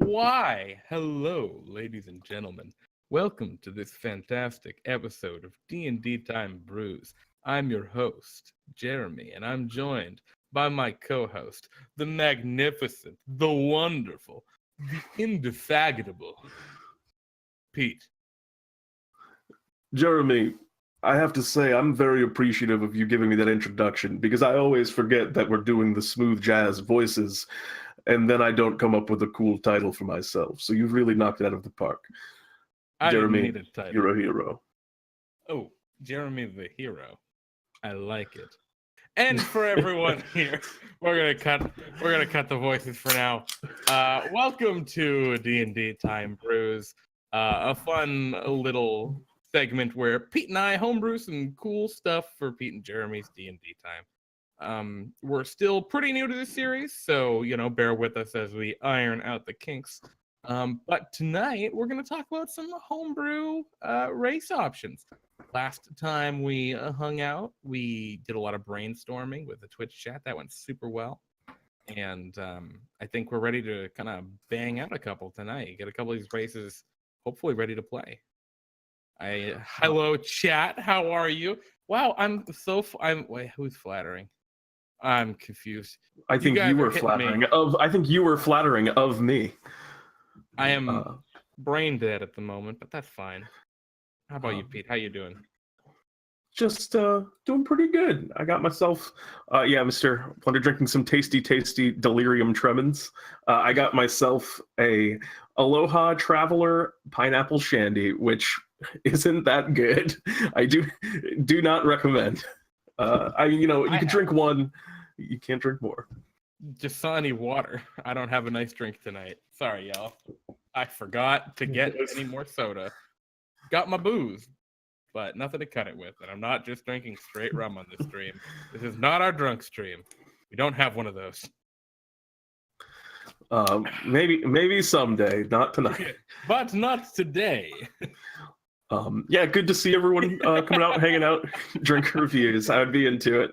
Why, hello, ladies and gentlemen. Welcome to this fantastic episode of DnDTime Brews. I'm your host, Jeremy, and I'm joined by my co-host, the magnificent, the wonderful, the indefatigable, Pete. Jeremy, I have to say I'm very appreciative of you giving me that introduction because I always forget that we're doing the smooth jazz voices and then I don't come up with a cool title for myself. So you've really knocked it out of the park. I Jeremy, didn't need a title. you're a hero. Oh, Jeremy the hero. I like it. And for everyone here, we're gonna cut the voices for now. Welcome to DnDTime Brews, a fun little segment where Pete and I homebrew some cool stuff for Pete and Jeremy's D&D time. We're still pretty new to this series, so bear with us as we iron out the kinks. But tonight we're gonna talk about some homebrew race options. Last time we hung out, we did a lot of brainstorming with the Twitch chat. That went super well. And I think we're ready to kind of bang out a couple tonight. Get a couple of these races hopefully ready to play. Hello, chat. How are you? Wow, wait, who's flattering? I'm confused. I think you were flattering of me. I am brain dead at the moment, but that's fine. How about you, Pete? How you doing? Just doing pretty good. I got myself, Mr. Plunder, drinking some tasty delirium tremens. I got myself a Aloha Traveler pineapple shandy, which isn't that good. I do not recommend. You can drink one, you can't drink more. Just saw any water. I don't have a nice drink tonight. Sorry, y'all. I forgot to get any more soda. Got my booze, but nothing to cut it with. And I'm not just drinking straight rum on this stream. This is not our drunk stream. We don't have one of those. Maybe someday, not tonight. But not today. Good to see everyone coming out, hanging out, drink reviews. I would be into it.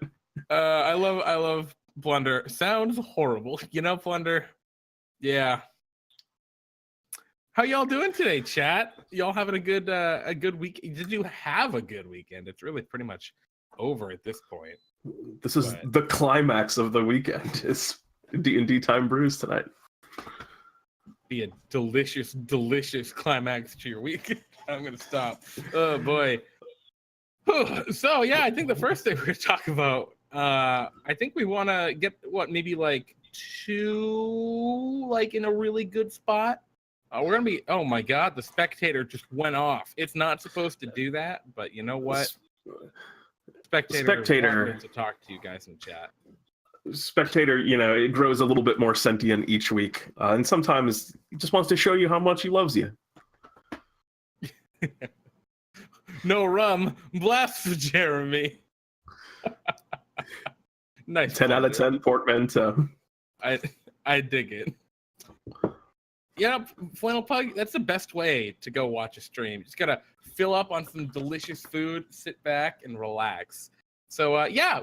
I love Plunder. Sounds horrible. Plunder. Yeah. How y'all doing today, chat? Y'all having a good week? Did you have a good weekend? It's really pretty much over at this point. This is the climax of the weekend. It's DnDTime Brews tonight. Be a delicious climax to your week. I'm gonna stop. Oh boy. So yeah, I think the first thing we're gonna talk about. I think we want to get maybe like two in a really good spot. We're gonna be. Oh my God, the spectator just went off. It's not supposed to do that, but you know what? Spectator to talk to you guys in chat. Spectator, it grows a little bit more sentient each week, and sometimes he just wants to show you how much he loves you. No rum, blast for Jeremy. Nice. 10 out of 10 portmanteau. I dig it. Flannel Pug, that's the best way to go watch a stream. You just gotta fill up on some delicious food, sit back, and relax. So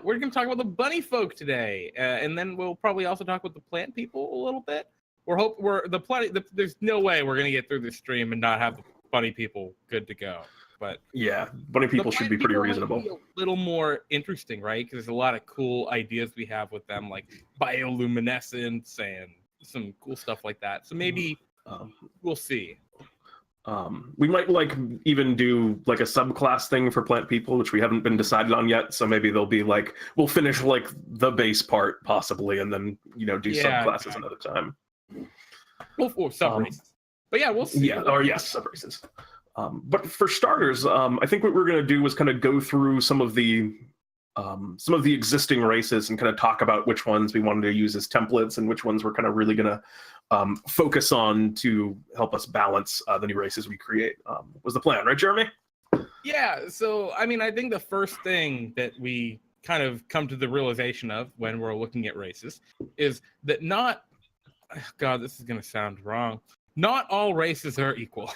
we're gonna talk about the Bunnyfolk today, and then we'll probably also talk about the plant people a little bit. There's no way we're gonna get through this stream and not have the bunny people good to go. But yeah, bunny people should be pretty reasonable. Be a little more interesting, right? Because there's a lot of cool ideas we have with them, like bioluminescence and some cool stuff like that. So maybe we'll see. We might even do a subclass thing for plant people, which we haven't been decided on yet. So maybe they'll be we'll finish the base part possibly, and then do subclasses another time. Or sub races. But yeah, we'll see. Sub races. But for starters, I think what we're going to do is kind of go through some of the existing races and kind of talk about which ones we wanted to use as templates and which ones we're kind of really going to focus on to help us balance the new races we create. Was the plan, right, Jeremy? Yeah. So, I think the first thing that we kind of come to the realization of when we're looking at races is that this is going to sound wrong. Not all races are equal.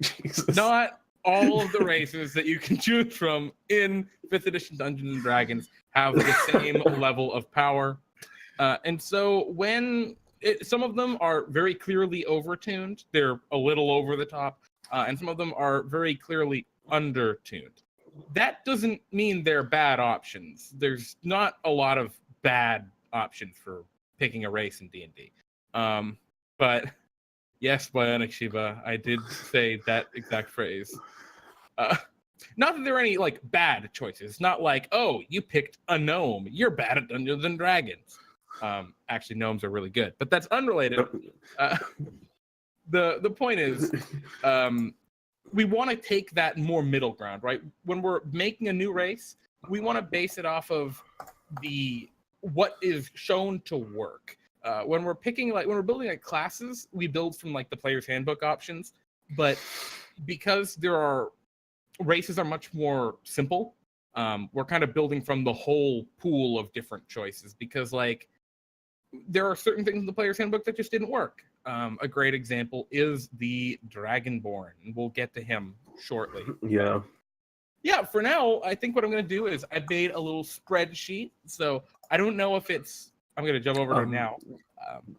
Jesus. Not all of the races that you can choose from in 5th edition Dungeons and Dragons have the same level of power. And so when some of them are very clearly overtuned. They're a little over the top, and some of them are very clearly undertuned. That doesn't mean they're bad options. There's not a lot of bad options for picking a race in D&D. But yes, Bionic Shiba, I did say that exact phrase. Not that there are any like bad choices. Not like, oh, you picked a gnome. You're bad at Dungeons and Dragons. Actually, gnomes are really good, but that's unrelated. The point is, we want to take that more middle ground, right? When we're making a new race, we want to base it off of what is shown to work. When we're building like classes, we build from like the player's handbook options, but because races are much more simple, we're kind of building from the whole pool of different choices, because like there are certain things in the player's handbook that just didn't work. A great example is the Dragonborn, and we'll get to him shortly. Yeah, for now, I think what I'm going to do is I made a little spreadsheet. So I don't know if I'm going to jump over to it now.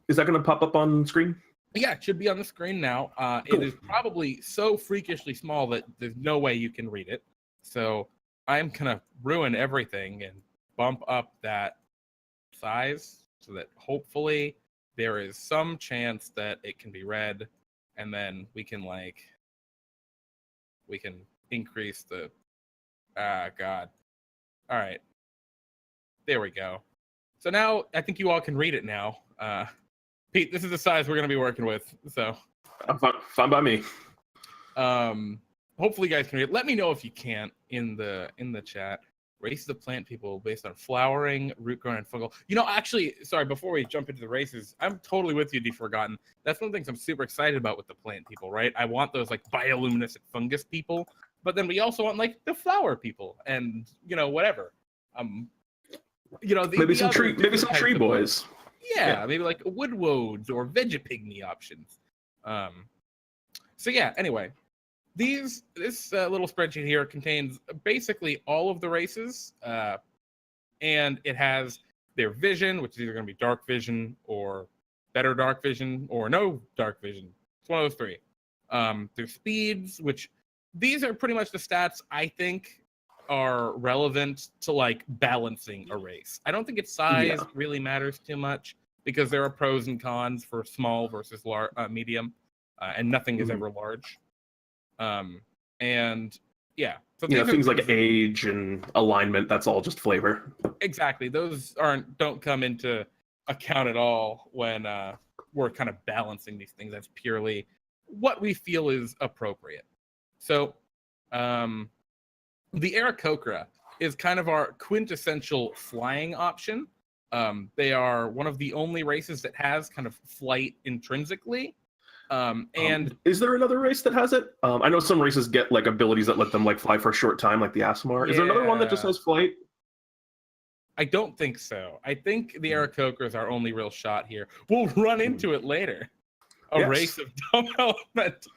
Is that going to pop up on screen? Yeah, it should be on the screen now. Cool. It is probably so freakishly small that there's no way you can read it. So I'm going to ruin everything and bump up that size so that hopefully there is some chance that it can be read, and then we can increase the God. All right. There we go. So now I think you all can read it now. Pete, this is the size we're going to be working with. So fine by me. Hopefully you guys can read it. Let me know if you can't in the chat. Races of plant people based on flowering, root growing, and fungal. Actually, sorry, before we jump into the races, I'm totally with you, D-Forgotten. That's one of the things I'm super excited about with the plant people, right? I want those like bioluminescent fungus people, but then we also want like the flower people and whatever. Maybe some tree boys. Yeah, maybe like woodwoads or vegepygmy options. So yeah, anyway. This little spreadsheet here contains basically all of the races, and it has their vision, which is either going to be dark vision or better dark vision or no dark vision. It's one of those three. Their speeds, which these are pretty much the stats I think are relevant to like balancing a race. I don't think its size really matters too much, because there are pros and cons for small versus medium, and nothing is ever large. And yeah, so things like age and alignment, that's all just flavor. Exactly. Those don't come into account at all when we're kind of balancing these things. That's purely what we feel is appropriate. So the Aarakocra is kind of our quintessential flying option. They are one of the only races that has kind of flight intrinsically. And is there another race that has it? I know some races get like abilities that let them like fly for a short time, like the Aasimar. Is there another one that just has flight? I don't think so. I think the Aarakocra is our only real shot here. We'll run into it later. Race of dumb element.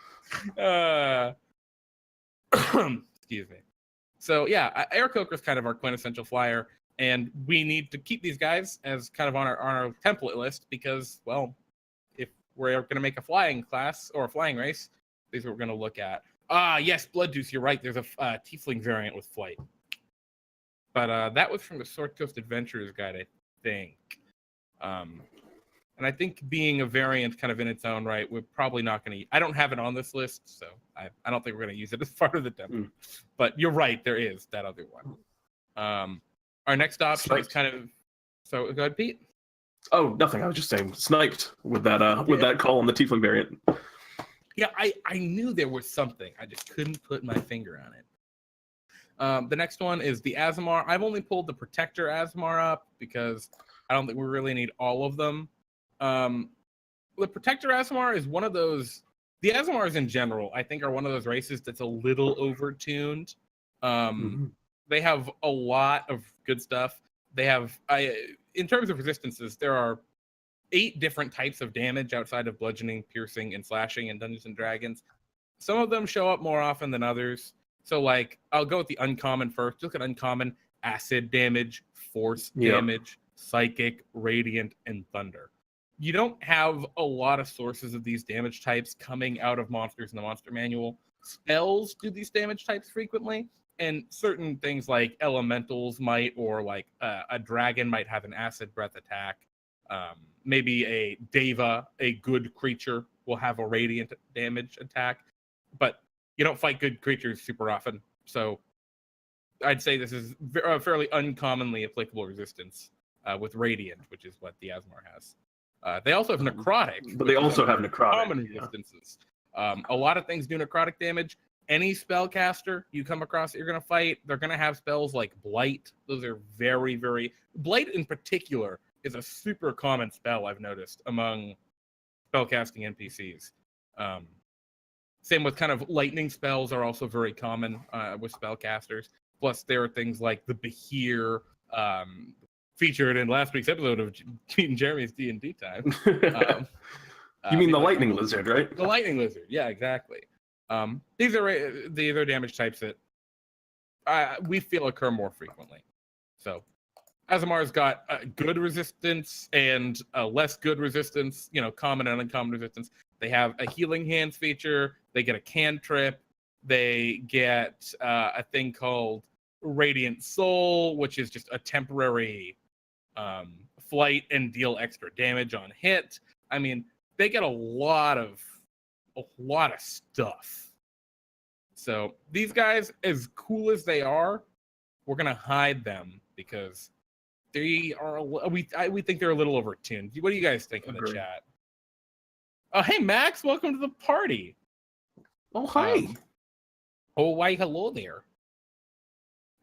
Excuse me. So yeah, Aarakocra is kind of our quintessential flyer, and we need to keep these guys as kind of on our template list, because, well, we're going to make a flying class or a flying race. These are what we're going to look at. Yes, Blood Deuce, you're right. There's a tiefling variant with flight. But that was from the Sword Coast Adventurers guide, I think. And I think being a variant kind of in its own right, we're probably not going to... I don't have it on this list, so I don't think we're going to use it as part of the demo. But you're right, there is that other one. Our next option is kind of... So go ahead, Pete. Oh, nothing. I was just saying, sniped with that call on the tiefling variant. Yeah, I knew there was something. I just couldn't put my finger on it. The next one is the Aasimar. I've only pulled the Protector Aasimar up because I don't think we really need all of them. The Protector Aasimar is one of those... The Aasimars in general, I think, are one of those races that's a little overtuned. They have a lot of good stuff. They have... in terms of resistances, there are 8 different types of damage outside of bludgeoning, piercing, and slashing in Dungeons and Dragons. Some of them show up more often than others. So, like, I'll go with the uncommon first. Look at uncommon: acid damage, force damage, psychic, radiant, and thunder. you don't have a lot of sources of these damage types coming out of monsters in the monster manual. Spells do these damage types frequently, and certain things like elementals might, or like a dragon might have an acid breath attack. Maybe a deva, a good creature, will have a radiant damage attack, but you don't fight good creatures super often. So I'd say this is a fairly uncommonly applicable resistance with radiant, which is what the Asmar has. They also have necrotic, but they also have necrotic. Common resistances. A lot of things do necrotic damage. Any spellcaster you come across that you're going to fight, they're going to have spells like Blight. Those are very, very... Blight in particular is a super common spell I've noticed among spellcasting NPCs. Same with kind of lightning spells are also very common with spellcasters. Plus, there are things like the Behir, featured in last week's episode of Jeremy's D&D Time. You mean the lightning lizard, right? The lightning lizard, yeah, exactly. These are damage types that we feel occur more frequently. So Azamar's got a good resistance and a less good resistance, common and uncommon resistance. They have a healing hands feature. They get a cantrip. They get a thing called Radiant Soul, which is just a temporary flight and deal extra damage on hit. I mean, they get a lot of stuff. So these guys, as cool as they are, we're gonna hide them because they are. We think they're a little overtuned. What do you guys think in the chat? Oh, hey Max, welcome to the party. Oh, hi. Why hello there.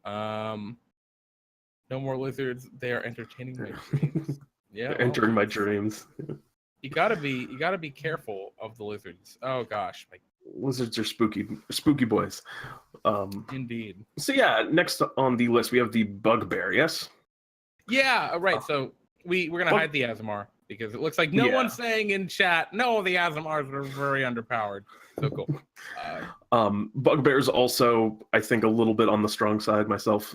No more lizards. They are entertaining my dreams. Yeah, well, entering my dreams. You gotta be careful of the lizards. Oh gosh, lizards are spooky boys. Indeed. So yeah, next on the list we have the bugbear. Yes. Yeah. Right. So we're gonna hide the Azamar because it looks like no one's saying in chat. No, the Azamars are very underpowered. So cool. Bugbear's also, I think, a little bit on the strong side myself.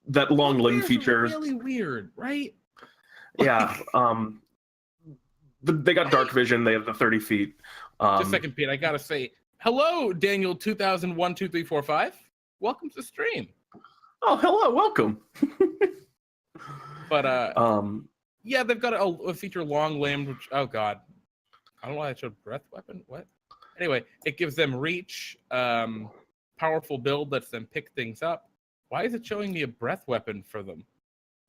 That long limb feature really weird, right? Yeah. They got dark vision. They have the 30 feet. Just a second, Pete. I gotta say hello, Daniel 20012345. Welcome to the stream. Oh, hello, welcome. But yeah, they've got a feature long limbed, which god, I don't know why I showed breath weapon. What? Anyway, it gives them reach, powerful build, lets them pick things up. Why is it showing me a breath weapon for them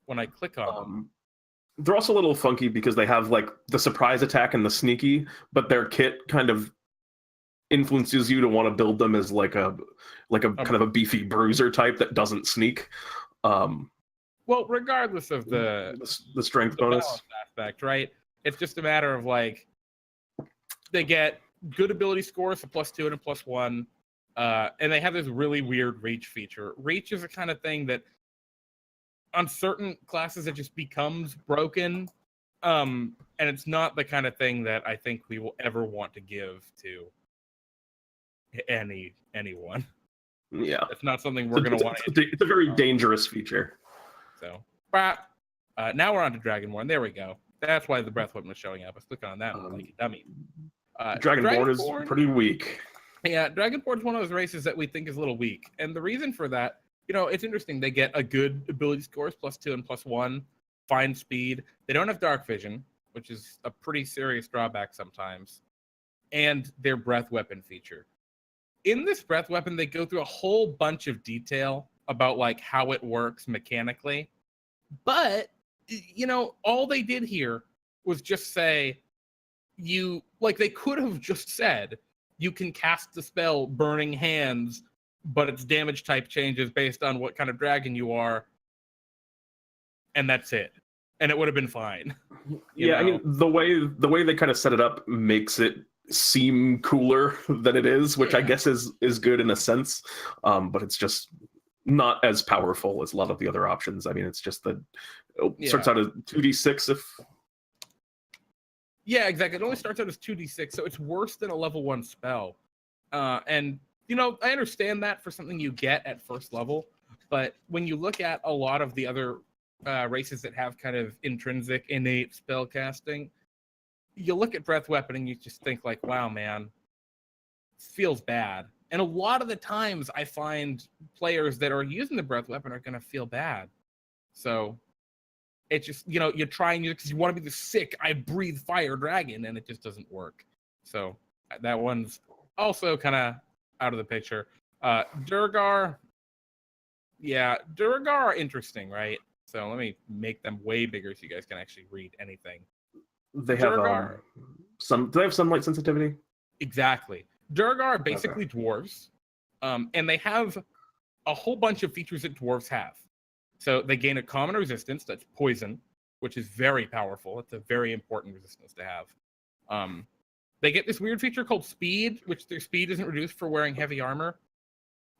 when I click on them? They're also a little funky because they have like the surprise attack and the sneaky, but their kit kind of influences you to want to build them as like a kind of a beefy bruiser type that doesn't sneak. Well, regardless of the strength bonus aspect, right? It's just a matter of like they get good ability scores, a +2 and a +1, and they have this really weird reach feature. Reach is a kind of thing that on certain classes it just becomes broken, and it's not the kind of thing that I think we will ever want to give to anyone. Yeah, it's not something we're going to want. It's a very dangerous feature. So, now we're on to Dragonborn. There we go. That's why the breath weapon was showing up. I was clicking on that like a dummy. Dragonborn is pretty weak. Yeah, Dragonborn is one of those races that we think is a little weak, and the reason for that, it's interesting. They get a good ability scores, +2 and +1, fine speed. They don't have dark vision, which is a pretty serious drawback sometimes, and their breath weapon feature. In this breath weapon, they go through a whole bunch of detail about like how it works mechanically, but all they did here was just say they could have just said you can cast the spell Burning Hands, but its damage type changes based on what kind of dragon you are, and that's it, and it would have been fine. I mean, the way they kind of set it up makes it seem cooler than it is, which I guess is good in a sense, but it's just not as powerful as a lot of the other options. I mean, it's just that it starts out as 2d6 if... Yeah, exactly. It only starts out as 2d6, so it's worse than a level 1 spell. And, I understand that for something you get at first level, but when you look at a lot of the other races that have kind of intrinsic, innate spell casting, you look at breath weapon and you just think like, wow, man, this feels bad. And a lot of the times I find players that are using the breath weapon are going to feel bad. So it just, you try and use it because you want to be the sick, I breathe fire dragon, and it just doesn't work. So that one's also kind of out of the picture. Durgar, yeah, Durgar are interesting, right? So let me make them way bigger so you guys can actually read anything. They have Durgar, do they have sunlight sensitivity? exactly. Durgar are basically dwarves, and they have a whole bunch of features that dwarves have. So they gain a common resistance, that's poison, which is very powerful. It's a very important resistance to have. They get this weird feature called speed, which their speed isn't reduced for wearing heavy armor,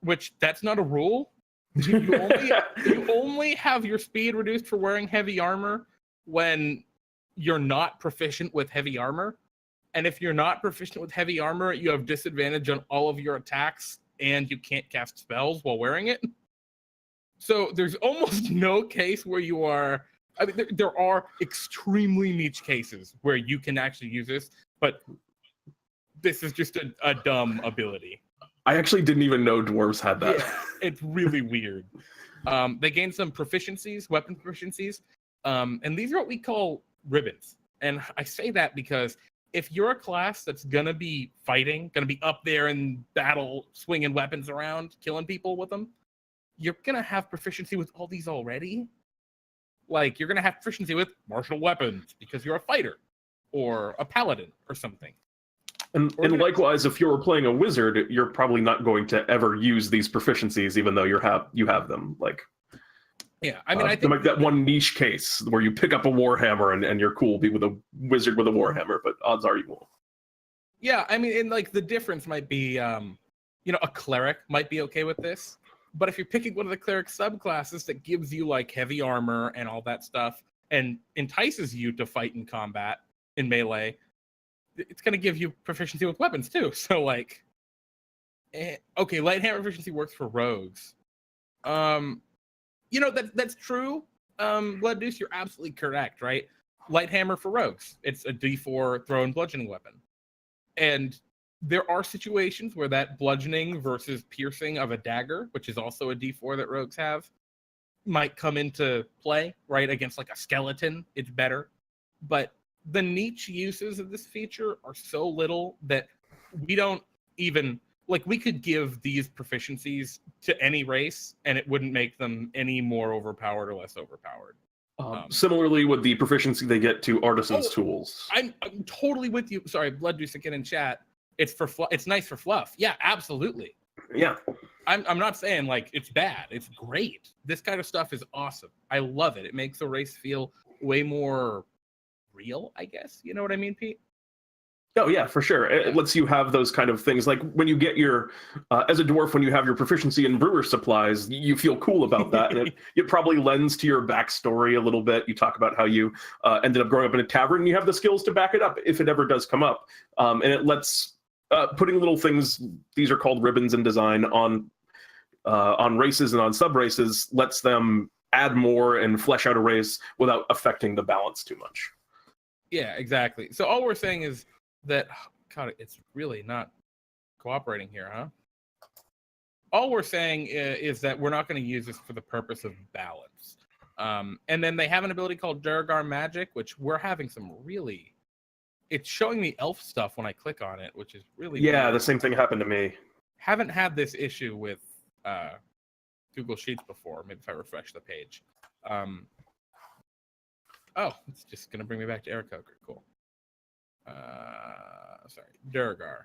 which that's not a rule. You only have your speed reduced for wearing heavy armor when you're not proficient with heavy armor. And if you're not proficient with heavy armor, you have disadvantage on all of your attacks and you can't cast spells while wearing it. So there's almost no case where you are. I mean, there are extremely niche cases where you can actually use this, but this is just a dumb ability. I actually didn't even know dwarves had that. Yeah, it's really weird. They gain some proficiencies, weapon proficiencies, and these are what we call ribbons. And I say that because if you're a class that's gonna be fighting, gonna be up there in battle, swinging weapons around, killing people with them, you're gonna have proficiency with all these already. Like you're gonna have proficiency with martial weapons because you're a fighter or a paladin or something. And likewise, if you're playing a wizard, you're probably not going to ever use these proficiencies, even though you have them. Like, yeah, I mean, I think like that one niche case where you pick up a warhammer and you're cool, be with a wizard with a warhammer, but odds are you won't. Yeah, I mean, and like the difference might be, a cleric might be okay with this, but if you're picking one of the cleric subclasses that gives you like heavy armor and all that stuff and entices you to fight in combat in melee, it's going to give you proficiency with weapons too. So like, okay, light hammer proficiency works for rogues. That's true. Blood Deuce, you're absolutely correct, right? Light hammer for rogues. It's a D4 throw and bludgeoning weapon. And there are situations where that bludgeoning versus piercing of a dagger, which is also a D4 that rogues have, might come into play, right? Against like a skeleton, it's better. But the niche uses of this feature are so little that we don't even, like, we could give these proficiencies to any race and it wouldn't make them any more overpowered or less overpowered. Similarly with the proficiency they get to artisans' tools. I'm totally with you. Sorry, Blood Deuce again in chat. It's for it's nice for fluff. Yeah, absolutely. Yeah. I'm not saying like it's bad. It's great. This kind of stuff is awesome. I love it. It makes the race feel way more real, I guess. You know what I mean, Pete? Oh yeah, for sure. It lets you have those kind of things. Like when you get your, as a dwarf, when you have your proficiency in brewer supplies, you feel cool about that. And it probably lends to your backstory a little bit. You talk about how you ended up growing up in a tavern and you have the skills to back it up if it ever does come up. And it lets putting little things, these are called ribbons in design, on races and on sub-races, lets them add more and flesh out a race without affecting the balance too much. Yeah, exactly. So all we're saying is that, God, it's really not cooperating here, huh? All we're saying is that we're not going to use this for the purpose of balance. And then they have an ability called Durgar Magic, which we're having some really... It's showing me elf stuff when I click on it, which is really... Yeah, weird. the same thing happened to me. Haven't had this issue with Google Sheets before. Maybe if I refresh the page. Oh, it's just going to bring me back to Air Coker. Cool. Sorry, Durgar.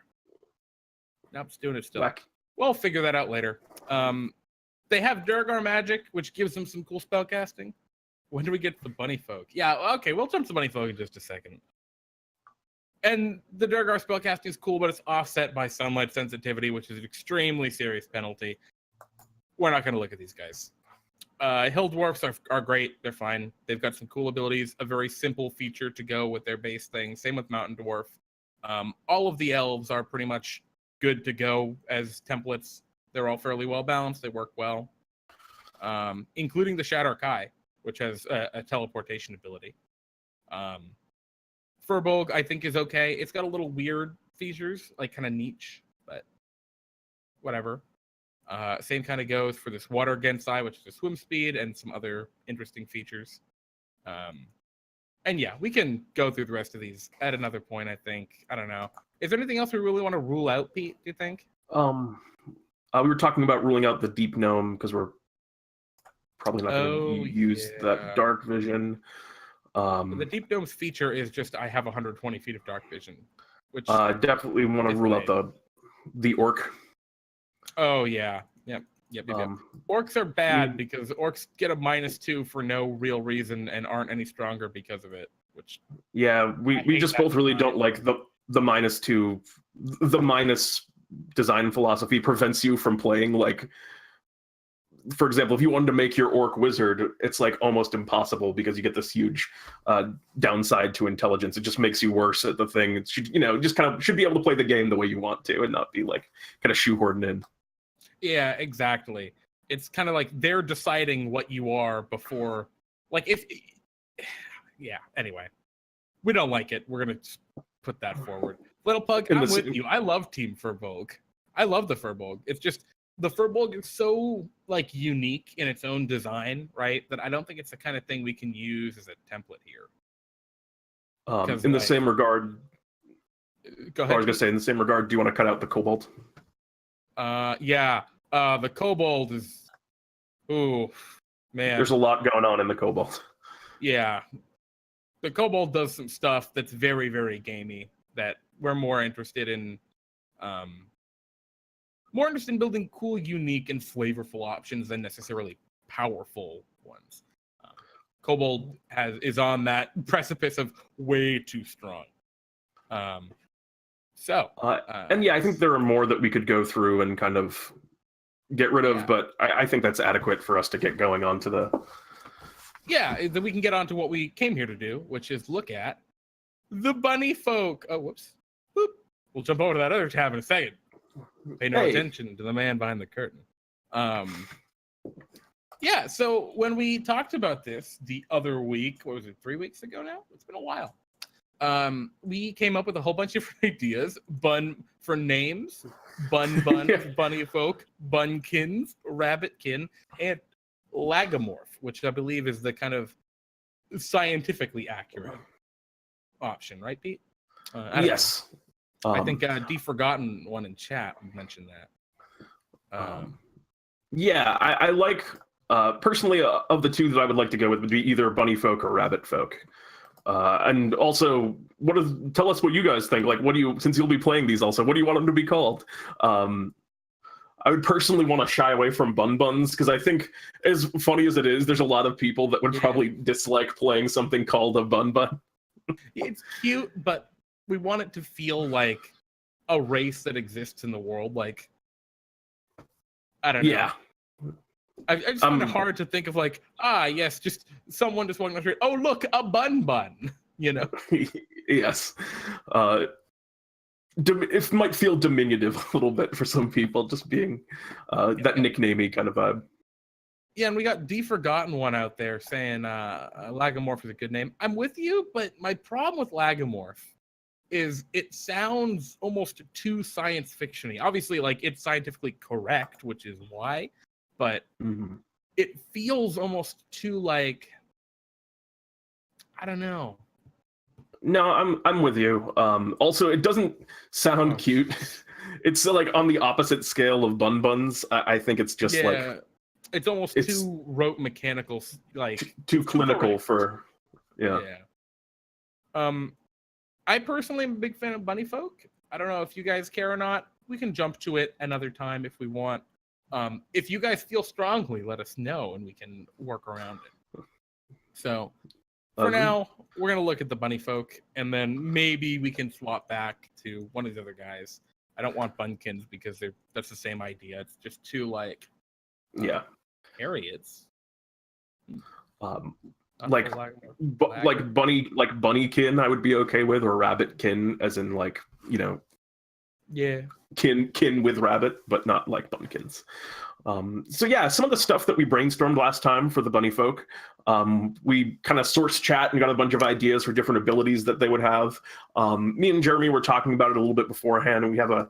Nope, it's doing it still. Whack. We'll figure that out later. They have Durgar Magic, which gives them some cool spell casting. When do we get to the Bunnyfolk? Yeah, okay, we'll jump to Bunnyfolk in just a second. And the Durgar spellcasting is cool, but it's offset by sunlight sensitivity, which is an extremely serious penalty. We're not going to look at these guys. Hill Dwarfs are great. They're fine. They've got some cool abilities, a very simple feature to go with their base thing. Same with Mountain Dwarf. All of the elves are pretty much good to go as templates. They're all fairly well balanced. They work well, including the Shadow Kai, which has a teleportation ability. Firbolg, I think, is okay. It's got a little weird features, like kind of niche, but whatever. Same kind of goes for this Water Gensai, which is a swim speed and some other interesting features. And yeah, we can go through the rest of these at another point, I think. I don't know. Is there anything else we really want to rule out, Pete, do you think? We were talking about ruling out the Deep Gnome because we're probably not going to use that dark vision. The Deep Gnome's feature is just I have 120 feet of dark vision, which definitely want to rule out the orc. Oh yeah, yep. Orcs are bad because orcs get a -2 for no real reason and aren't any stronger because of it. Which we just both really don't like the -2. The minus design philosophy prevents you from playing, like, for example, if you wanted to make your orc wizard, it's like almost impossible because you get this huge downside to intelligence. It just makes you worse at the thing. It should, just kind of should be able to play the game the way you want to and not be like kind of shoehorned in. Yeah, exactly. It's kind of like they're deciding what you are before, like anyway, we don't like it. We're going to put that forward. Little Pug, I'm with you. I love Team Firbolg. I love the Firbolg. It's just the Firbolg is so like unique in its own design, right? That I don't think it's the kind of thing we can use as a template here. In the same regard, go ahead. I was going to say, in the same regard, do you want to cut out the Kobold? The Kobold is, ooh, man. There's a lot going on in the Kobold. Yeah. The Kobold does some stuff that's very, very gamey that we're more interested in building cool, unique, and flavorful options than necessarily powerful ones. Kobold is on that precipice of way too strong. And I think there are more that we could go through and kind of get rid of, but I think that's adequate for us to get going on to the... Yeah, that we can get on to what we came here to do, which is look at the Bunnyfolk. Oh, whoops. Boop. We'll jump over to that other tab in a second. Pay no attention to the man behind the curtain. So when we talked about this the other week, what was it, 3 weeks ago now? It's been a while. We came up with a whole bunch of ideas. Bun for names, Bun, Bunnyfolk, Bunkins, Rabbitkin, and Lagomorph, which I believe is the kind of scientifically accurate option, right, Pete? Yes. I think Forgotten one in chat mentioned that. I like, personally, of the two that I would like to go with would be either Bunnyfolk or Rabbitfolk. And also, tell us what you guys think. Like, since you'll be playing these also, what do you want them to be called? I would personally want to shy away from Bun Buns because I think, as funny as it is, there's a lot of people that would probably dislike playing something called a Bun Bun. It's cute, but we want it to feel like a race that exists in the world. Like, I don't know. Yeah. I just find it hard to think of like, yes, just someone just walking down the street. Oh, look, a Bun Bun, Yes. It might feel diminutive a little bit for some people, just being that nicknamey kind of vibe. Yeah, and we got Forgotten one out there saying Lagomorph is a good name. I'm with you, but my problem with Lagomorph is it sounds almost too science fiction-y. Obviously, like, it's scientifically correct, which is why, but it feels almost too, like, I don't know. No, I'm with you. Also, it doesn't sound cute. It's like on the opposite scale of Bun Buns. I think it's just like it's almost too rote mechanical, like too clinical for I personally am a big fan of Bunnyfolk. I don't know if you guys care or not. We can jump to it another time if we want. If you guys feel strongly, let us know and we can work around it. So for now, we're going to look at the Bunnyfolk, and then maybe we can swap back to one of the other guys. I don't want Bunkins because that's the same idea. It's just too, like, Harriets. Like Bunnykin I would be okay with, or Rabbitkin, as in, like, Yeah. kin with rabbit, but not like bumpkins. So yeah, some of the stuff that we brainstormed last time for the Bunnyfolk, we kind of sourced chat and got a bunch of ideas for different abilities that they would have. Me and Jeremy were talking about it a little bit beforehand, and we have a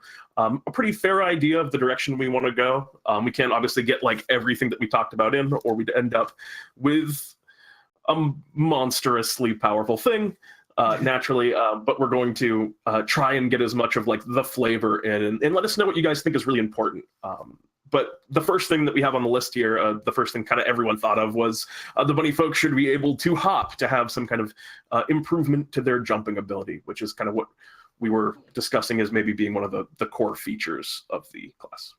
pretty fair idea of the direction we want to go. We can't obviously get like everything that we talked about in, or we'd end up with a monstrously powerful thing. Naturally, but we're going to try and get as much of like the flavor in, and let us know what you guys think is really important. But the first thing that we have on the list here, the first thing kind of everyone thought of was the Bunnyfolk should be able to hop to have some kind of improvement to their jumping ability, which is kind of what we were discussing as maybe being one of the core features of the class.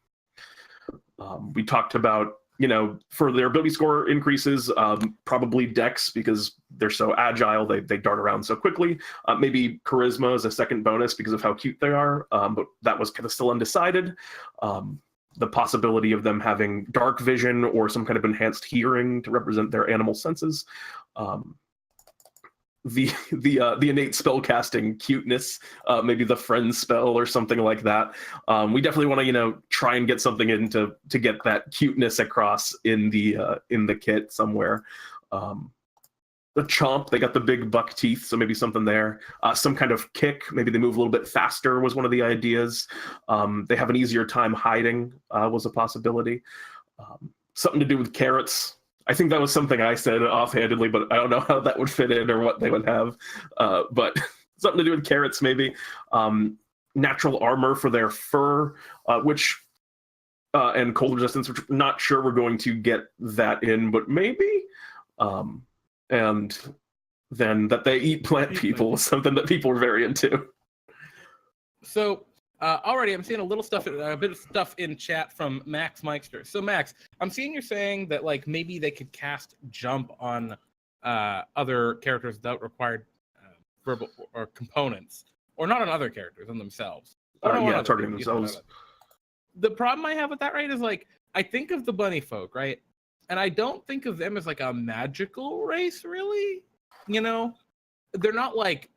We talked about, for their ability score increases, probably Dex, because they're so agile, they dart around so quickly. Maybe Charisma as a second bonus because of how cute they are, but that was kind of still undecided. The possibility of them having dark vision or some kind of enhanced hearing to represent their animal senses. The innate spellcasting cuteness, maybe the friend spell or something like that. We definitely want to try and get something in to get that cuteness across in the kit somewhere. The chomp, they got the big buck teeth, so maybe something there. Some kind of kick, maybe they move a little bit faster was one of the ideas. They have an easier time hiding was a possibility. Something to do with carrots. I think that was something I said offhandedly, but I don't know how that would fit in or what they would have. But something to do with carrots, maybe. Natural armor for their fur, and cold resistance, which I'm not sure we're going to get that in, but maybe. And then that they eat plant people was something that people were very into. So already I'm seeing a bit of stuff in chat from Max Meister. So Max, I'm seeing you're saying that like maybe they could cast jump on other characters without required verbal or components, or not on other characters, on themselves. Targeting themselves. The problem I have with that, right, is like I think of the Bunnyfolk, right? And I don't think of them as like a magical race, really. They're not like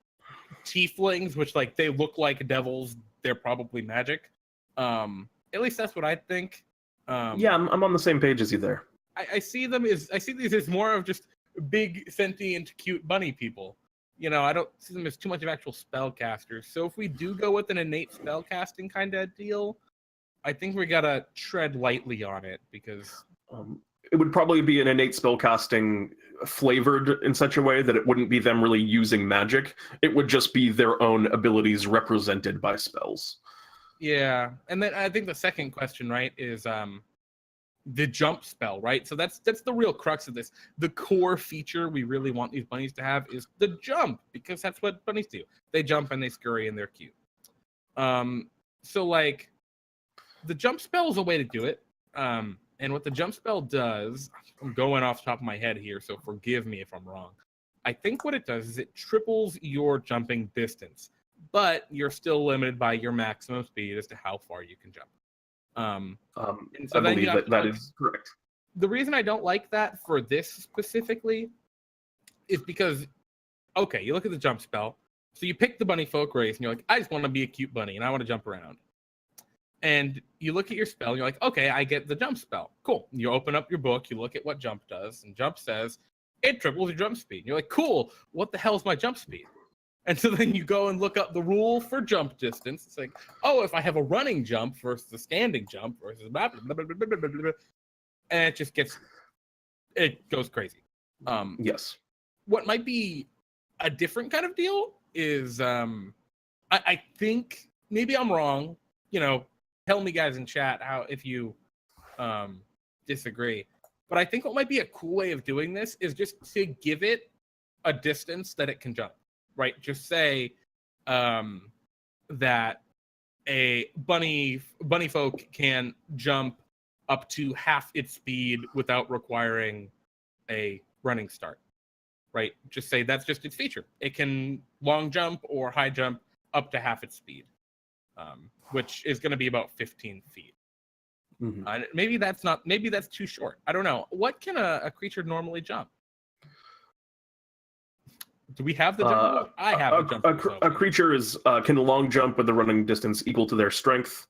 tieflings, which like they look like devils. They're probably magic. At least that's what I think. I'm on the same page as you there. I see these as more of just big, sentient, cute bunny people. I don't see them as too much of actual spellcasters. So if we do go with an innate spellcasting kind of deal, I think we gotta tread lightly on it because. It would probably be an innate spellcasting flavored in such a way that it wouldn't be them really using magic. It would just be their own abilities represented by spells. Yeah, and then I think the second question, right, is the jump spell, right? So that's the real crux of this. The core feature we really want these bunnies to have is the jump, because that's what bunnies do. They jump and they scurry and they're cute. So like the jump spell is a way to do it. And what the jump spell does, I'm going off the top of my head here, so forgive me if I'm wrong. I think what it does is it triples your jumping distance, but you're still limited by your maximum speed as to how far you can jump. I believe that is correct. The reason I don't like that for this specifically is because, okay, you look at the jump spell, so you pick the Bunnyfolk race, and you're like, I just want to be a cute bunny, and I want to jump around. And you look at your spell, and you're like, okay, I get the jump spell. Cool. You open up your book, you look at what jump does, and jump says, it triples your jump speed. And you're like, cool, what the hell is my jump speed? And so then you go and look up the rule for jump distance. It's like, oh, if I have a running jump versus a standing jump versus blah, blah, blah, blah, blah, blah, blah, and it goes crazy. Yes. What might be a different kind of deal is, I think, maybe I'm wrong, tell me guys in chat if you disagree. But I think what might be a cool way of doing this is just to give it a distance that it can jump, right? Just say that a Bunnyfolk can jump up to half its speed without requiring a running start, right? Just say that's just its feature. It can long jump or high jump up to half its speed. Which is going to be about 15 feet. Mm-hmm. Maybe that's too short. I don't know. What can a creature normally jump? Do we have the jump? I have the jump. A creature is can long jump with a running distance equal to their strength.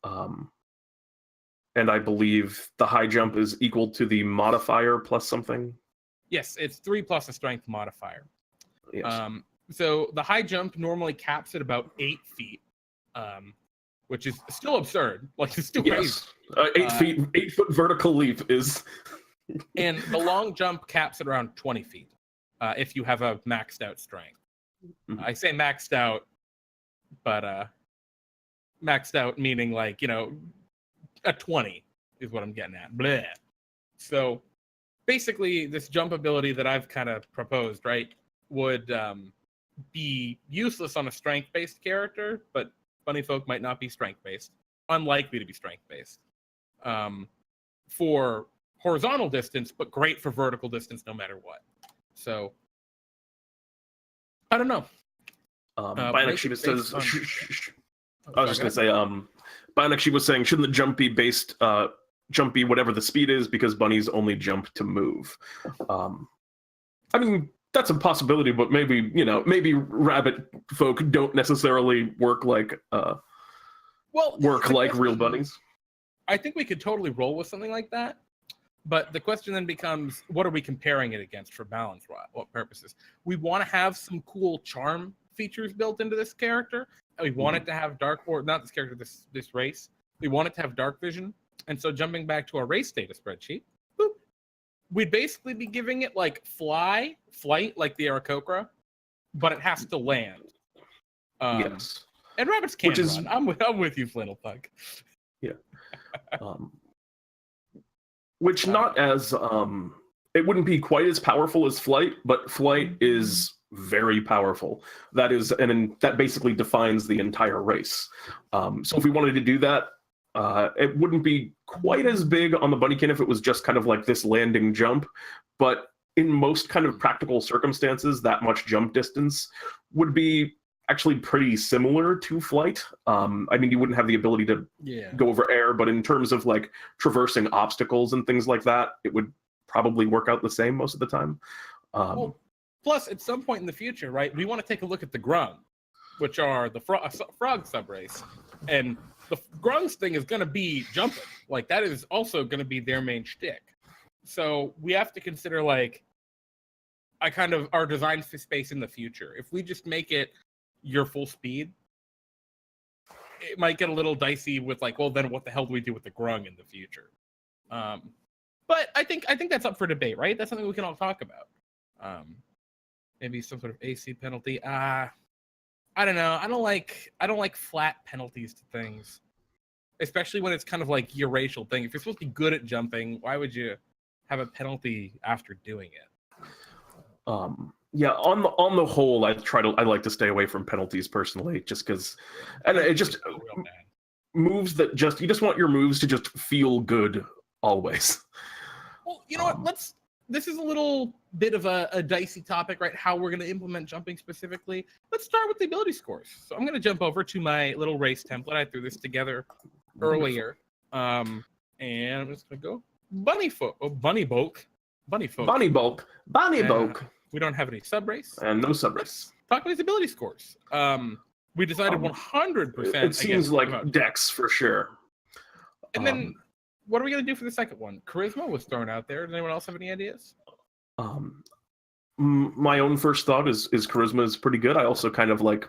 And I believe the high jump is equal to the modifier plus something. Yes, it's 3 plus a strength modifier. Yes. So the high jump normally caps at about 8 feet, which is still absurd. Like, it's still crazy. 8 foot vertical leap is. And the long jump caps at around 20 feet if you have a maxed out strength. Mhm. I say maxed out, but maxed out meaning like, a 20 is what I'm getting at. Bleh. So basically, this jump ability that I've kind of proposed, right, would be useless on a strength-based character, but Bunnyfolk might not be strength-based. Unlikely to be strength-based. For horizontal distance, but great for vertical distance no matter what. So, I don't know. Bionic Shiva says... I was just going to say, Bionic Shiva was saying, shouldn't the jump be based... jump be whatever the speed is, because bunnies only jump to move. I mean, that's a possibility, but maybe, maybe rabbit folk don't necessarily work like real bunnies. I think we could totally roll with something like that, but the question then becomes, what are we comparing it against for balance? What purposes? We want to have some cool charm features built into this character. We want it to have not this character, this race. We want it to have dark vision. And so jumping back to our race data spreadsheet, we'd basically be giving it like flight like the Aarakocra, but it has to land. Yes. And rabbits can run. I'm with you, Flannelpug. Yeah. Which not as it wouldn't be quite as powerful as flight, but flight is very powerful. That is, and that basically defines the entire race. So if we wanted to do that, it wouldn't be quite as big on the bunnykin if it was just kind of like this landing jump, but in most kind of practical circumstances, that much jump distance would be actually pretty similar to flight. I mean, you wouldn't have the ability to go over air, but in terms of like traversing obstacles and things like that, it would probably work out the same most of the time. Plus, at some point in the future, right, we want to take a look at the grung, which are the frog subrace, and the grungs thing is going to be jumping. Like, that is also going to be their main shtick. So we have to consider, like, our design space in the future. If we just make it your full speed, it might get a little dicey with, like, well, then what the hell do we do with the grung in the future? But I think that's up for debate, right? That's something we can all talk about. Maybe some sort of AC penalty. I don't know. I don't like flat penalties to things, especially when it's kind of like your racial thing. If you're supposed to be good at jumping, why would you have a penalty after doing it? Yeah, on the whole, I like to stay away from penalties personally, just because, and it just moves that you just want your moves to just feel good always. Well, you know what? This is a little bit of a dicey topic, right? How we're going to implement jumping specifically. Let's start with the ability scores. So I'm going to jump over to my little race template. I threw this together earlier. And I'm just going to go Bunnyfolk. We don't have any subrace. And no subrace. Talk about these ability scores. We decided 100%. It seems like Dex for sure. And then what are we going to do for the second one? Charisma was thrown out there. Does anyone else have any ideas? My own first thought is charisma is pretty good. I also kind of like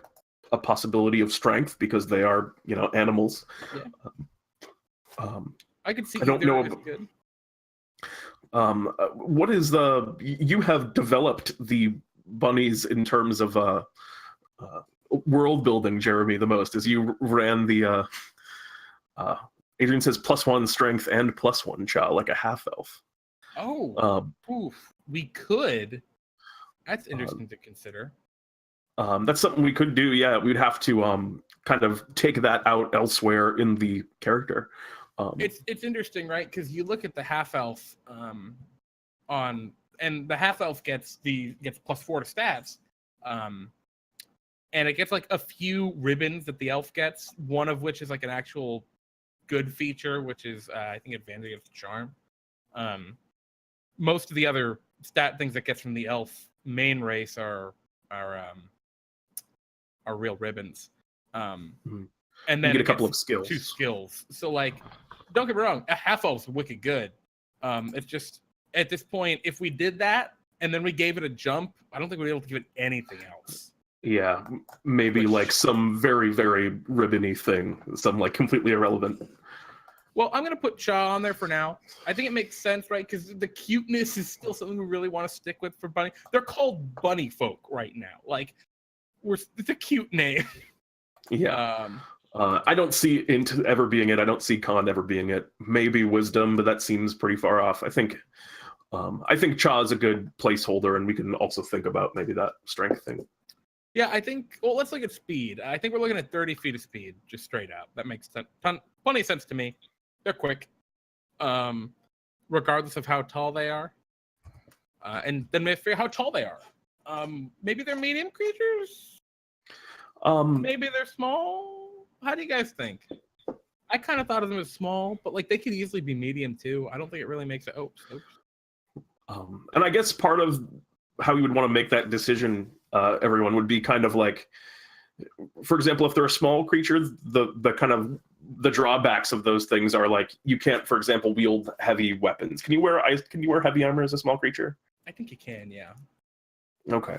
a possibility of strength because they are, animals. Yeah. I could see. I don't know. Good. What is you have developed the bunnies in terms of world building, Jeremy, the most, as you ran the Adrian says +1 strength and +1 chow, like a half elf. We could. That's interesting to consider. That's something we could do. Yeah, we'd have to kind of take that out elsewhere in the character. It's interesting, right? Because you look at the half elf and the half elf gets +4 to stats, and it gets like a few ribbons that the elf gets. One of which is like an actual good feature, which is I think advantage against charm. most of the other stat things that gets from the elf main race are real ribbons. And then you get a couple of 2 skills. skills. So like, don't get me wrong, a half elf's wicked good. It's just at this point, if we did that and then we gave it a jump, I don't think we'd be able to give it anything else. Yeah, maybe like some very, very ribbony thing, some like completely irrelevant. Well, I'm gonna put Cha on there for now. I think it makes sense, right? Because the cuteness is still something we really want to stick with for Bunny. They're called Bunnyfolk right now. Like, it's a cute name. Yeah. I don't see Int ever being it. I don't see Con ever being it. Maybe Wisdom, but that seems pretty far off. I think Cha is a good placeholder, and we can also think about maybe that strength thing. Yeah, I think. Well, let's look at speed. I think we're looking at 30 feet of speed, just straight out. That makes plenty of sense to me. They're quick, regardless of how tall they are. And then maybe how tall they are. Maybe they're medium creatures. Maybe they're small. How do you guys think? I kind of thought of them as small, but like they could easily be medium too. I don't think it really makes it. Oops. And I guess part of how you would want to make that decision, everyone, would be kind of like, for example, if they're a small creature, the kind of the drawbacks of those things are like you can't, for example, wield heavy weapons. Can you wear heavy armor as a small creature? I think you can, yeah. Okay.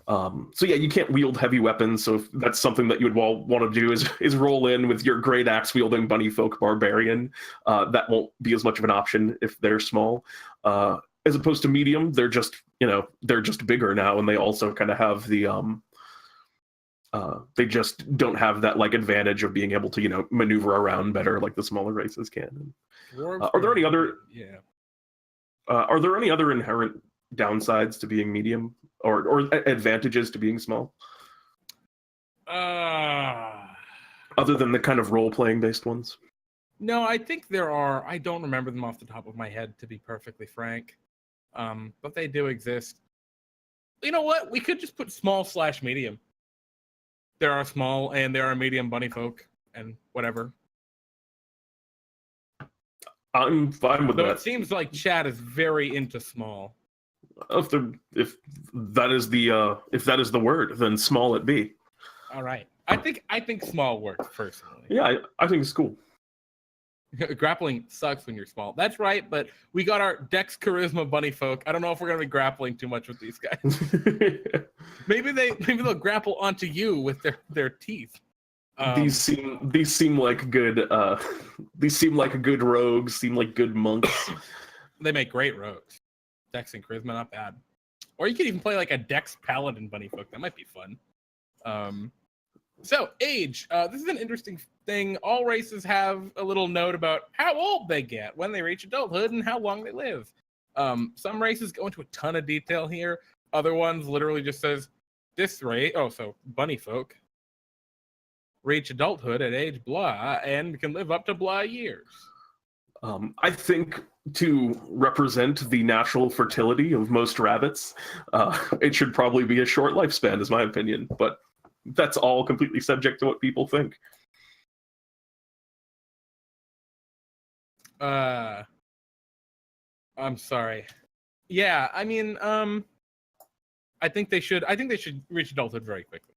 So yeah, you can't wield heavy weapons. So if that's something that you would want to do is roll in with your great axe wielding Bunnyfolk barbarian. That won't be as much of an option if they're small. As opposed to medium, they're just bigger now, and they also kind of have the they just don't have that like advantage of being able to maneuver around better like the smaller races can. Are there any other inherent downsides to being medium or advantages to being small? Other than the kind of role-playing based ones? No, I think there are. I don't remember them off the top of my head, to be perfectly frank. But they do exist. You know what? We could just put small/medium. There are small and there are medium Bunnyfolk and whatever. I'm fine with that. Though it seems like Chad is very into small. If that is the word, then small it be. All right. I think small works personally. Yeah, I think it's cool. Grappling sucks when you're small. That's right, but we got our Dex Charisma Bunnyfolk. I don't know if we're gonna be grappling too much with these guys. maybe they'll grapple onto you with their teeth. These seem like good. These seem like good rogues. Seem like good monks. They make great rogues. Dex and Charisma, not bad. Or you could even play like a Dex Paladin Bunnyfolk. That might be fun. So age. This is an interesting thing. All races have a little note about how old they get when they reach adulthood and how long they live. Some races go into a ton of detail here. Other ones literally just says this race. Oh, so Bunnyfolk reach adulthood at age blah and can live up to blah years. I think to represent the natural fertility of most rabbits, it should probably be a short lifespan, is my opinion. But that's all completely subject to what people think. I'm sorry. Yeah, I mean, I think they should reach adulthood very quickly.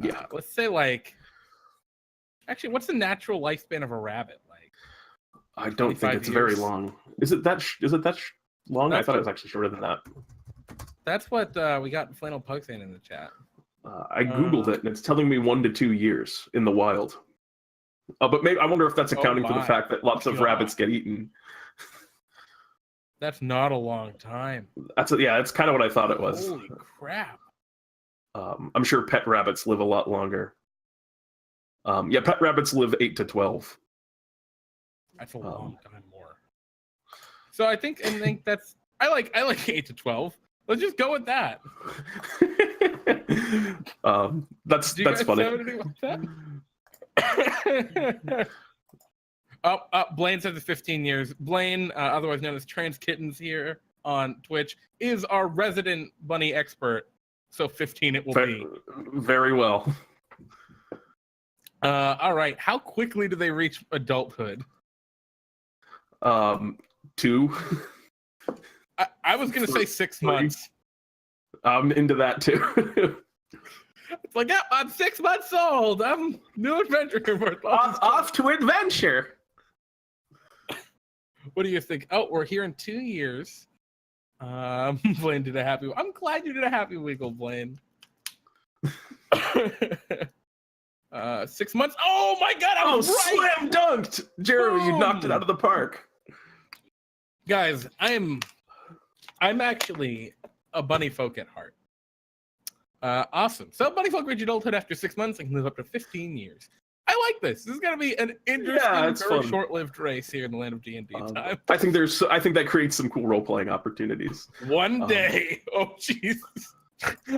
Yeah. Let's say like, actually, what's the natural lifespan of a rabbit like? I don't think it's very long. Is it that long? I thought it was actually shorter than that. That's what we got Flannel Pug saying in the chat. I googled it and it's telling me 1 to 2 years in the wild. But maybe I wonder if that's accounting for the fact that lots of rabbits get eaten. That's not a long time. That's kind of what I thought it was. Holy crap! I'm sure pet rabbits live a lot longer. Pet rabbits live 8 to 12. That's a long time more. So I think that's I like 8 to 12. Let's just go with that. That's funny. Blaine says it's 15 years. Blaine, otherwise known as Trans Kittens here on Twitch, is our resident bunny expert. So 15 it will be. Very well. All right. How quickly do they reach adulthood? 2. I was gonna say 6 months. I'm into that too. It's like, yeah, I'm 6 months old. I'm new adventure. off to adventure. What do you think? Oh, we're here in 2 years. Blaine did a happy. I'm glad you did a happy wiggle, Blaine. 6 months. Oh my God! I was right. Slam dunked, Jeremy. You knocked it out of the park, guys. I'm actually a Bunnyfolk at heart. Awesome. So Bunnyfolk reach adulthood after 6 months and can live up to 15 years. I like this. This is gonna be an interesting, very short-lived race here in the land of D&D time. I think that creates some cool role-playing opportunities. One day. Oh Jesus.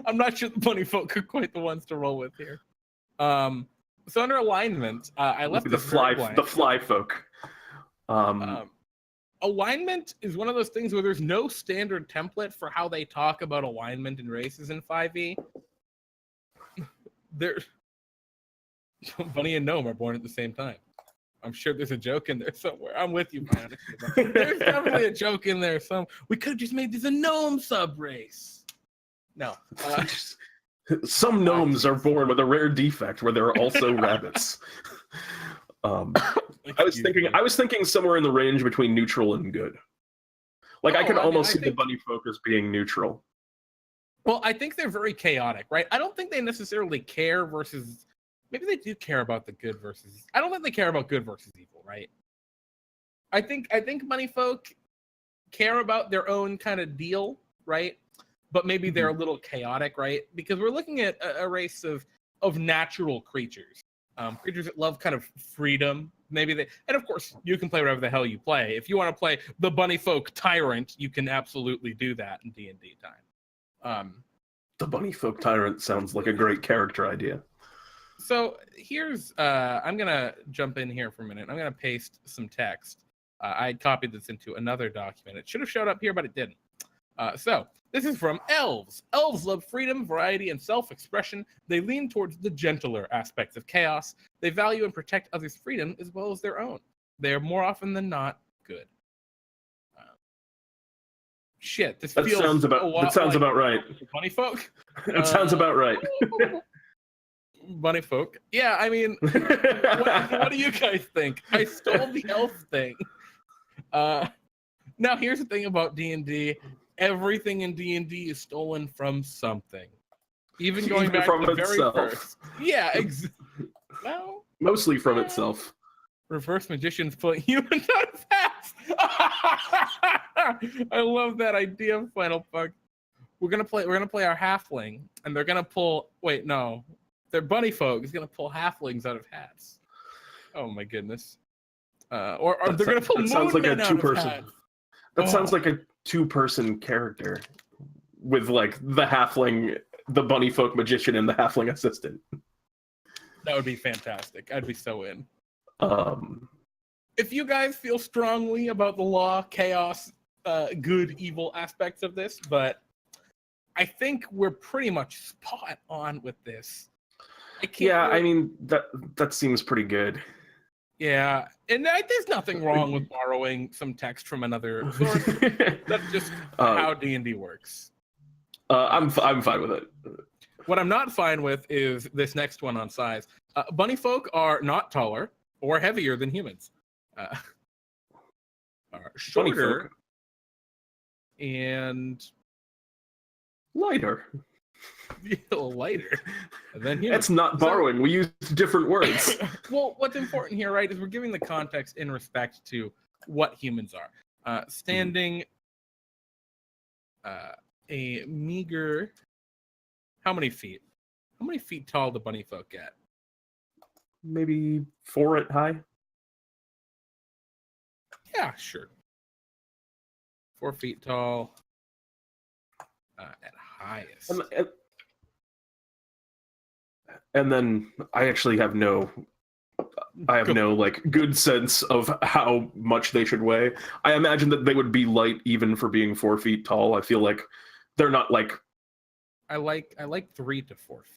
I'm not sure the Bunnyfolk are quite the ones to roll with here. So under alignment, I left the fly folk. Alignment is one of those things where there's no standard template for how they talk about alignment in races in 5e. Bunny and Gnome are born at the same time. I'm sure there's a joke in there somewhere. I'm with you, man. There's definitely a joke in there. We could have just made this a gnome sub race. No. Some gnomes are born with a rare defect where there are also rabbits. I was thinking somewhere in the range between neutral and good. I could almost see the Bunnyfolk as being neutral. Well, I think they're very chaotic, right? I don't think they necessarily care versus. Maybe they do care about the good versus. I don't think they care about good versus evil, right? I think Bunnyfolk care about their own kind of deal, right? But maybe they're a little chaotic, right? Because we're looking at a race of natural creatures, creatures that love kind of freedom. And of course, you can play whatever the hell you play. If you want to play the Bunnyfolk Tyrant, you can absolutely do that in D&D time. The Bunnyfolk Tyrant sounds like a great character idea. So here's, I'm gonna jump in here for a minute. I'm gonna paste some text. I had copied this into another document. It should have showed up here, but it didn't. So this is from elves. Elves love freedom, variety, and self-expression. They lean towards the gentler aspects of chaos. They value and protect others' freedom as well as their own. They are more often than not good. This sounds about right. Bunnyfolk. It sounds about right. Bunnyfolk. Yeah, I mean, what do you guys think? I stole the elf thing. Now here's the thing about D&D. Everything in D&D is stolen from something. Even going back to the very first. Yeah, well, mostly from itself. Reverse magicians pulling humans out of hats. I love that idea, Final Pug. We're gonna play our halfling, and they're gonna pull. Wait, no, their Bunnyfolk is gonna pull halflings out of hats. Oh my goodness. Or they're gonna pull moon men out of hats. That sounds like a two-person character with the halfling, the Bunnyfolk magician, and the halfling assistant. That would be fantastic. I'd be so in. If you guys feel strongly about the law, chaos, good, evil aspects of this, but I think we're pretty much spot on with this. I mean that seems pretty good. Yeah, and there's nothing wrong with borrowing some text from another source. That's just how D&D works. I'm fine with it. What I'm not fine with is this next one on size. Bunnyfolk are not taller or heavier than humans. Are shorter and lighter. Lighter than humans. That's not borrowing. We use different words. Well, what's important here, right, is we're giving the context in respect to what humans are. Standing a meager. How many feet? How many feet tall do Bunnyfolk get? Maybe 4 at high. Yeah, sure. 4 feet tall at highest. And then I actually have no good sense of how much they should weigh. I imagine that they would be light even for being 4 feet tall. I feel like they're not like. I like 3 to 4 feet.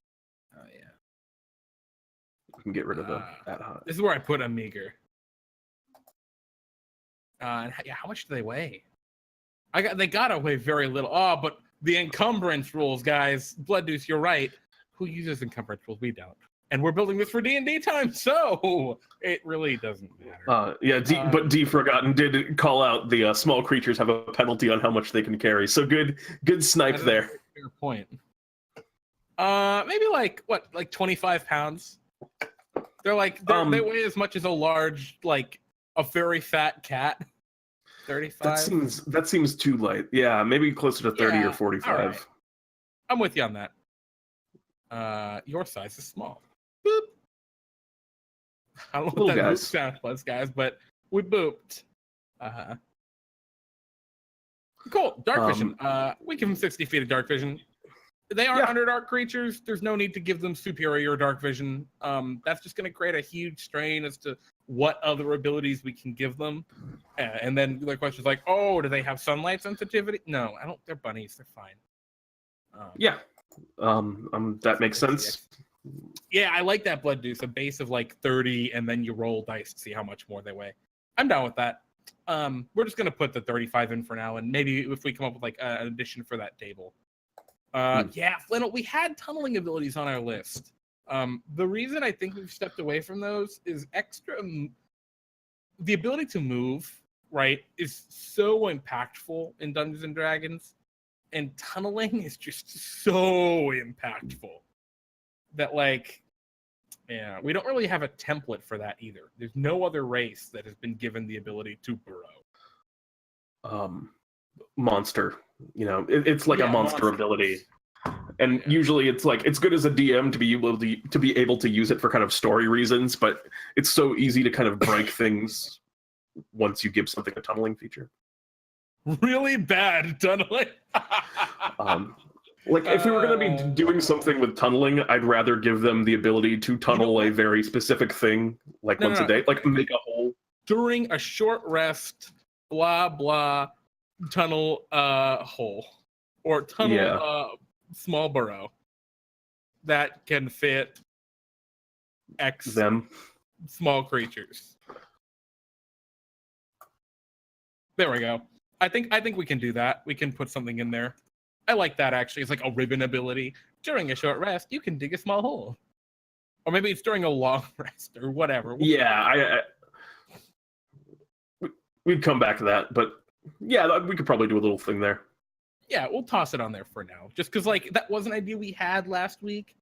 Oh yeah. We can get rid of that high. This is where I put a meager. How much do they weigh? They gotta weigh very little. Oh, but the encumbrance rules, guys. Blood Deuce, you're right. Who uses encumbrance rules? We don't. And we're building this for D&D time, so it really doesn't matter. But D Forgotten did call out the small creatures have a penalty on how much they can carry. So good snipe there. Fair point. Maybe like 25 pounds. They weigh as much as a large, like a very fat at. 35. That seems too light. Yeah, maybe closer to 30 or 45. Right. I'm with you on that. Your size is small. Boop. I don't know what that boop sound was, guys, but we booped. Cool. Dark vision. We give them 60 feet of dark vision. They are Underdark creatures. There's no need to give them superior dark vision. That's just going to create a huge strain as to what other abilities we can give them. And then the question is like, oh, do they have sunlight sensitivity? No, I don't. They're bunnies. They're fine. That makes sense. Yeah, I like that Blood Deuce, a base of like 30, and then you roll dice to see how much more they weigh. I'm down with that. We're just gonna put the 35 in for now, and maybe if we come up with like an addition for that table. Yeah, Flannel, we had tunneling abilities on our list. The reason I think we've stepped away from those is the ability to move, right, is so impactful in Dungeons and Dragons, and tunneling is just so impactful that, like, yeah, we don't really have a template for that either. There's no other race that has been given the ability to burrow. Monster, it's like a monster ability, and usually it's like it's good as a DM to be able to use it for kind of story reasons, but it's so easy to kind of break things once you give something a tunneling feature. Really bad tunneling. If we were going to be doing something with tunneling, I'd rather give them the ability to tunnel a very specific thing, like once a day, like make a hole. During a short rest, blah, blah, tunnel hole. Or tunnel small burrow that can fit X them small creatures. There we go. I think we can do that. We can put something in there. I like that, actually. It's like a ribbon ability. During a short rest, you can dig a small hole. Or maybe it's during a long rest or whatever. Yeah, we'd come back to that. But yeah, we could probably do a little thing there. Yeah, we'll toss it on there for now. Just because, like, that was an idea we had last week.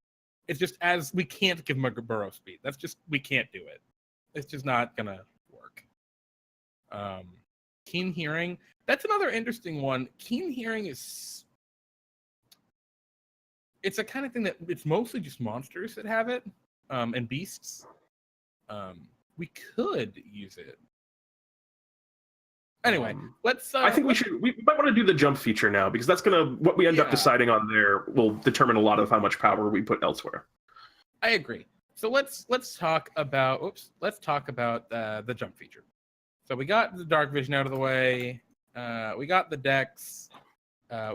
It's just as we can't give them a burrow speed. That's just, we can't do it. It's just not going to work. Keen hearing. That's another interesting one. Keen hearing is... It's a kind of thing that it's mostly just monsters that have it, and beasts. We could use it. Anyway, let's. I think we might want to do the jump feature now, because that's what we end up deciding on there will determine a lot of how much power we put elsewhere. I agree. So let's talk about the jump feature. So we got the dark vision out of the way. We got the dex.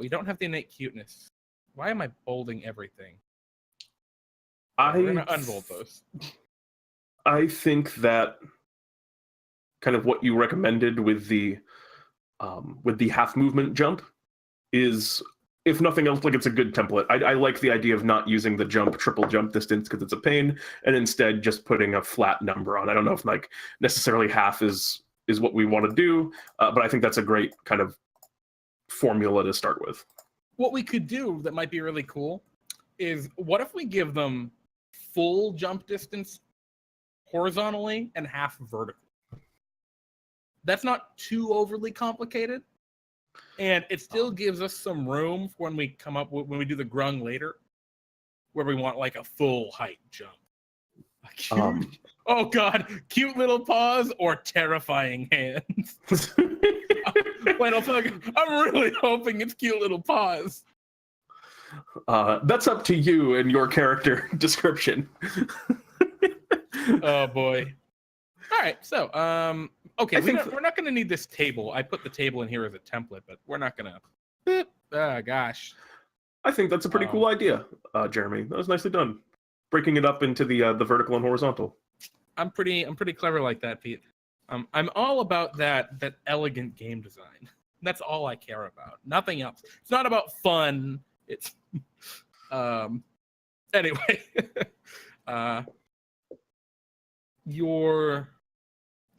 We don't have the innate cuteness. Why am I bolding everything? We're gonna unbold those. I think that kind of what you recommended with the half movement jump is, if nothing else, like, it's a good template. I like the idea of not using the triple jump distance because it's a pain, and instead just putting a flat number on. I don't know if like necessarily half is what we want to do, but I think that's a great kind of formula to start with. What we could do that might be really cool is, what if we give them full jump distance horizontally and half vertical? That's not too overly complicated, and it still gives us some room for when we do the grung later, where we want like a full height jump. Oh god, cute little paws or terrifying hands. I'm really hoping it's cute little paws. That's up to you and your character description. Oh boy. All right, so okay, we're not going to need this table. I put the table in here as a template, but we're not going to. Gosh. I think that's a pretty cool idea, Jeremy. That was nicely done. Breaking it up into the vertical and horizontal. I'm pretty clever like that, Pete. I'm all about that elegant game design. That's all I care about. Nothing else. It's not about fun. It's anyway. Your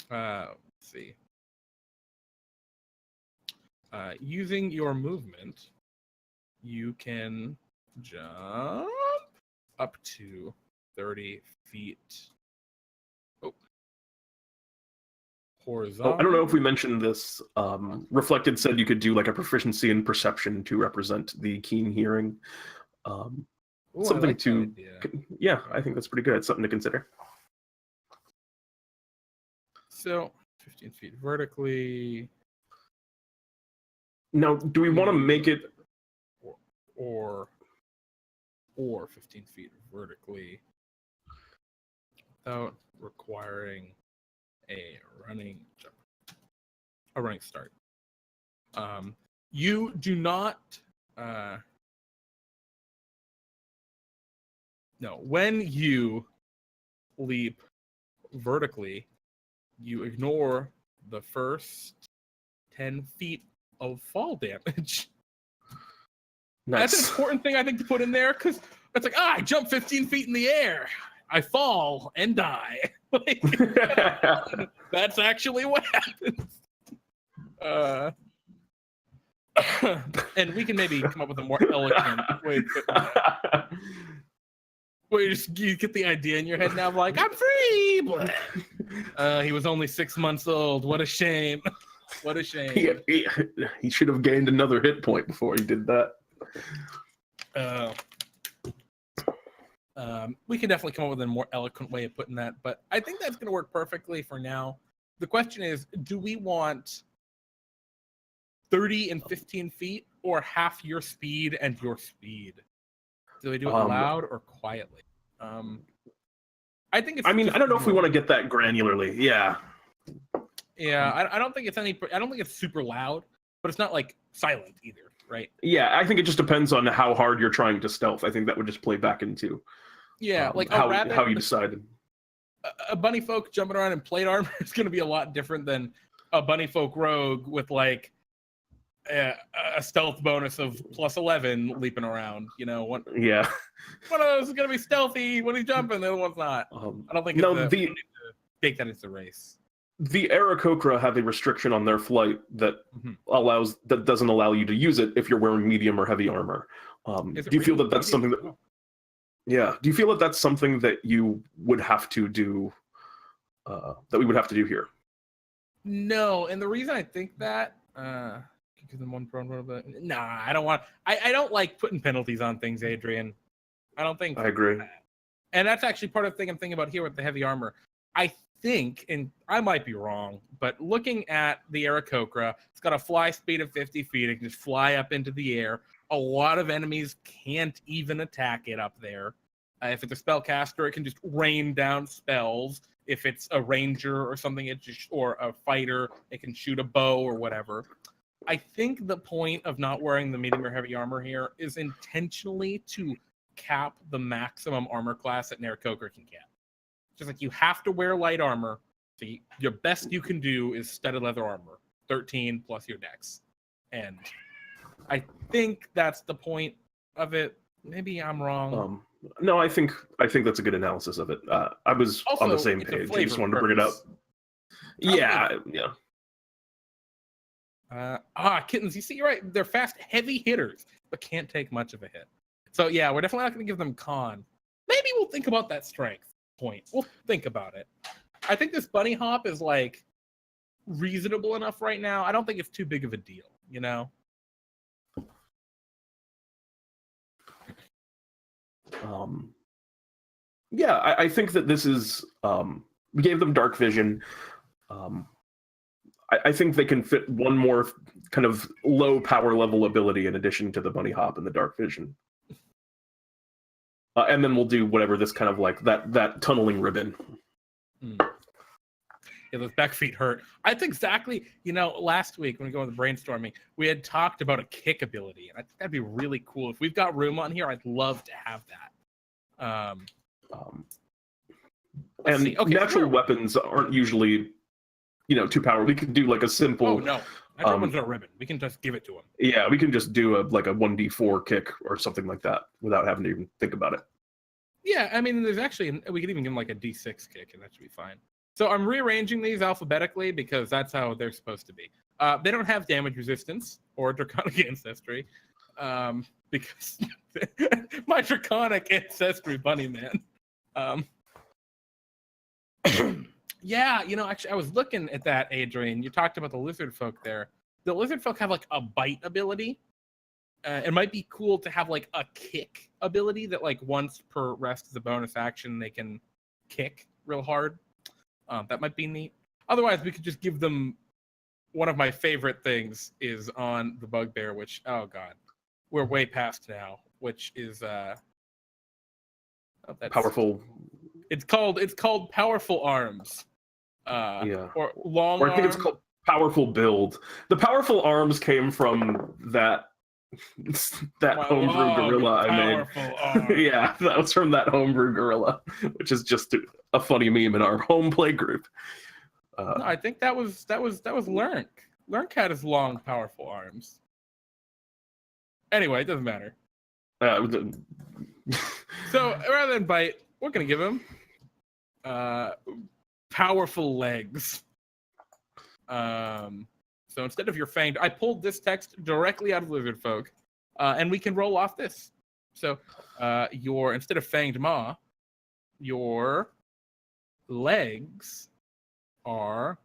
let's see. Using your movement, you can jump up to 30 feet. Oh. Horizontal. I don't know if we mentioned this. Reflected said you could do like a proficiency in perception to represent the keen hearing. Ooh, Something like to, yeah, I think that's pretty good. It's something to consider. So 15 feet vertically. Now, do we want to make it or 15 feet vertically without requiring a running jump, a running start? You do not. No, when you leap vertically, you ignore the first 10 feet of fall damage. Nice. That's an important thing I think to put in there, because it's like, I jump 15 feet in the air, I fall and die. Like, that's actually what happens. And we can maybe come up with a more eloquent way to put that. Where you get the idea in your head now, like, I'm free. He was only 6 months old. What a shame. What a shame. He should have gained another hit point before he did that. We can definitely come up with a more eloquent way of putting that, but I think that's going to work perfectly for now. The question is, do we want 30 and 15 feet or half your speed and your speed? Do we do it loud or quietly? I think it's. I mean, I don't know if we want to get that granularly. Yeah. Yeah, I don't think it's any. I don't think it's super loud, but it's not like silent either, right? Yeah, I think it just depends on how hard you're trying to stealth. I think that would just play back into. Yeah, like how rabbit, you decided. A Bunnyfolk jumping around in plate armor is going to be a lot different than a Bunnyfolk rogue with like a stealth bonus of +11 leaping around. You know, one of those is going to be stealthy when he's jumping, the other one's not. I don't think we need to take that into the race. The Aarakocra have a restriction on their flight that doesn't allow you to use it if you're wearing medium or heavy armor. Do you feel that that's something that? Yeah. Do you feel that that's something that you would have to do? That we would have to do here? No, and the reason I think that, because I'm one prone, nah, I don't want. I don't like putting penalties on things, Adrian. I don't think. I agree. And that's actually part of the thing I'm thinking about here with the heavy armor. I think, and I might be wrong, but looking at the Aarakocra, it's got a fly speed of 50 feet. It can just fly up into the air. A lot of enemies can't even attack it up there. If it's a spellcaster, it can just rain down spells. If it's a ranger or something, or a fighter, it can shoot a bow or whatever. I think the point of not wearing the medium or heavy armor here is intentionally to cap the maximum armor class that an Aarakocra can get. Just like you have to wear light armor. So your best you can do is studded leather armor, 13 plus your dex. And I think that's the point of it. Maybe I'm wrong. No, I think that's a good analysis of it. I was also on the same page. I just wanted to bring it up. Yeah. Kittens, you see, you're right. They're fast, heavy hitters, but can't take much of a hit. So yeah, we're definitely not going to give them con. Maybe we'll think about that strength point. We'll think about it. I think this bunny hop is like reasonable enough right now. I don't think it's too big of a deal, you know? Yeah, I think that this is we gave them dark vision. I think they can fit one more kind of low power level ability in addition to the bunny hop and the dark vision. And then we'll do whatever this kind of like that tunneling ribbon. Yeah, those back feet hurt. I think exactly, last week when we go with the brainstorming, we had talked about a kick ability. And I think that'd be really cool. If we've got room on here, I'd love to have that. Natural weapons aren't usually, too powerful. We could do like a simple Natural weapons are a ribbon. We can just give it to him. Yeah, we can just do a 1d4 kick or something like that without having to even think about it. Yeah, I mean, there's actually we could even give him like a d6 kick, and that should be fine. So I'm rearranging these alphabetically because that's how they're supposed to be. They don't have damage resistance or draconic ancestry, because my draconic ancestry bunny man. Yeah, actually, I was looking at that, Adrian. You talked about the lizard folk there. The lizard folk have like a bite ability. It might be cool to have like a kick ability that like once per rest as a bonus action they can kick real hard. That might be neat. Otherwise, we could just give them one of my favorite things is on the bugbear, which we're way past now, which is Powerful. It's called powerful arms. Or long. Or I think it's called powerful build. The powerful arms came from that homebrew gorilla I made. Yeah, that was from that homebrew gorilla, which is just a funny meme in our home play group. No, I think that was Lurk. Lurk had his long, powerful arms. Anyway, it doesn't matter. So rather than bite, we're gonna give him powerful legs. So instead of your fanged, I pulled this text directly out of Lizard Folk, and we can roll off this. So your instead of fanged maw, your legs are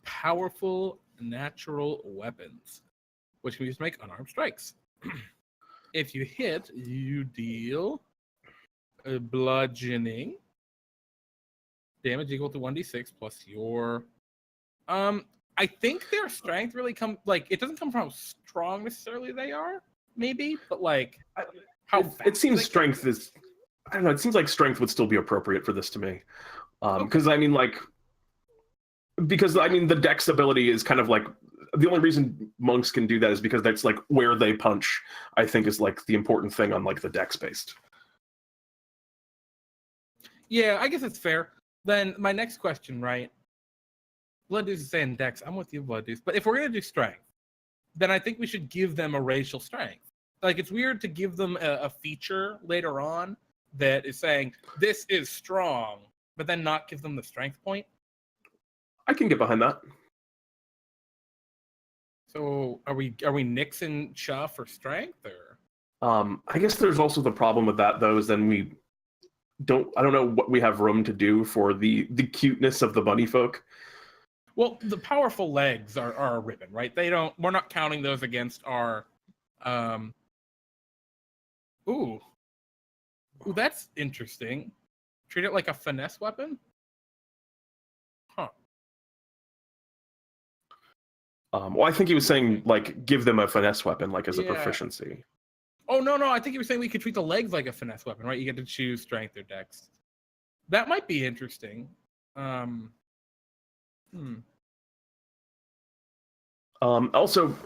powerful natural weapons, which can be used to make unarmed strikes. If you hit, you deal a bludgeoning damage equal to 1d6 plus your I think their strength really it doesn't come from how strong necessarily they are, maybe, but how fast it seems strength is, I don't know, it seems like strength would still be appropriate for this to me. Because I mean the dex ability is kind of like the only reason monks can do that is because that's like where they punch, I think, is like the important thing on like the dex based. Yeah, I guess it's fair. Then my next question, right? Blood Deuce is saying dex. I'm with you, Blood Deuce. But if we're gonna do strength, then I think we should give them a racial strength. Like, it's weird to give them a feature later on that is saying this is strong, but then not give them the strength point. I can get behind that. So are we nixing Cha for strength, or? I guess there's also the problem with that though, is then I don't know what we have room to do for the cuteness of the Bunnyfolk. Well, the powerful legs are a ribbon, right? We're not counting those against our Ooh, that's interesting. Treat it like a finesse weapon? Huh. Well, I think he was saying like give them a finesse weapon, like as a proficiency. Oh no, I think he was saying we could treat the legs like a finesse weapon, right? You get to choose strength or dex. That might be interesting. Also,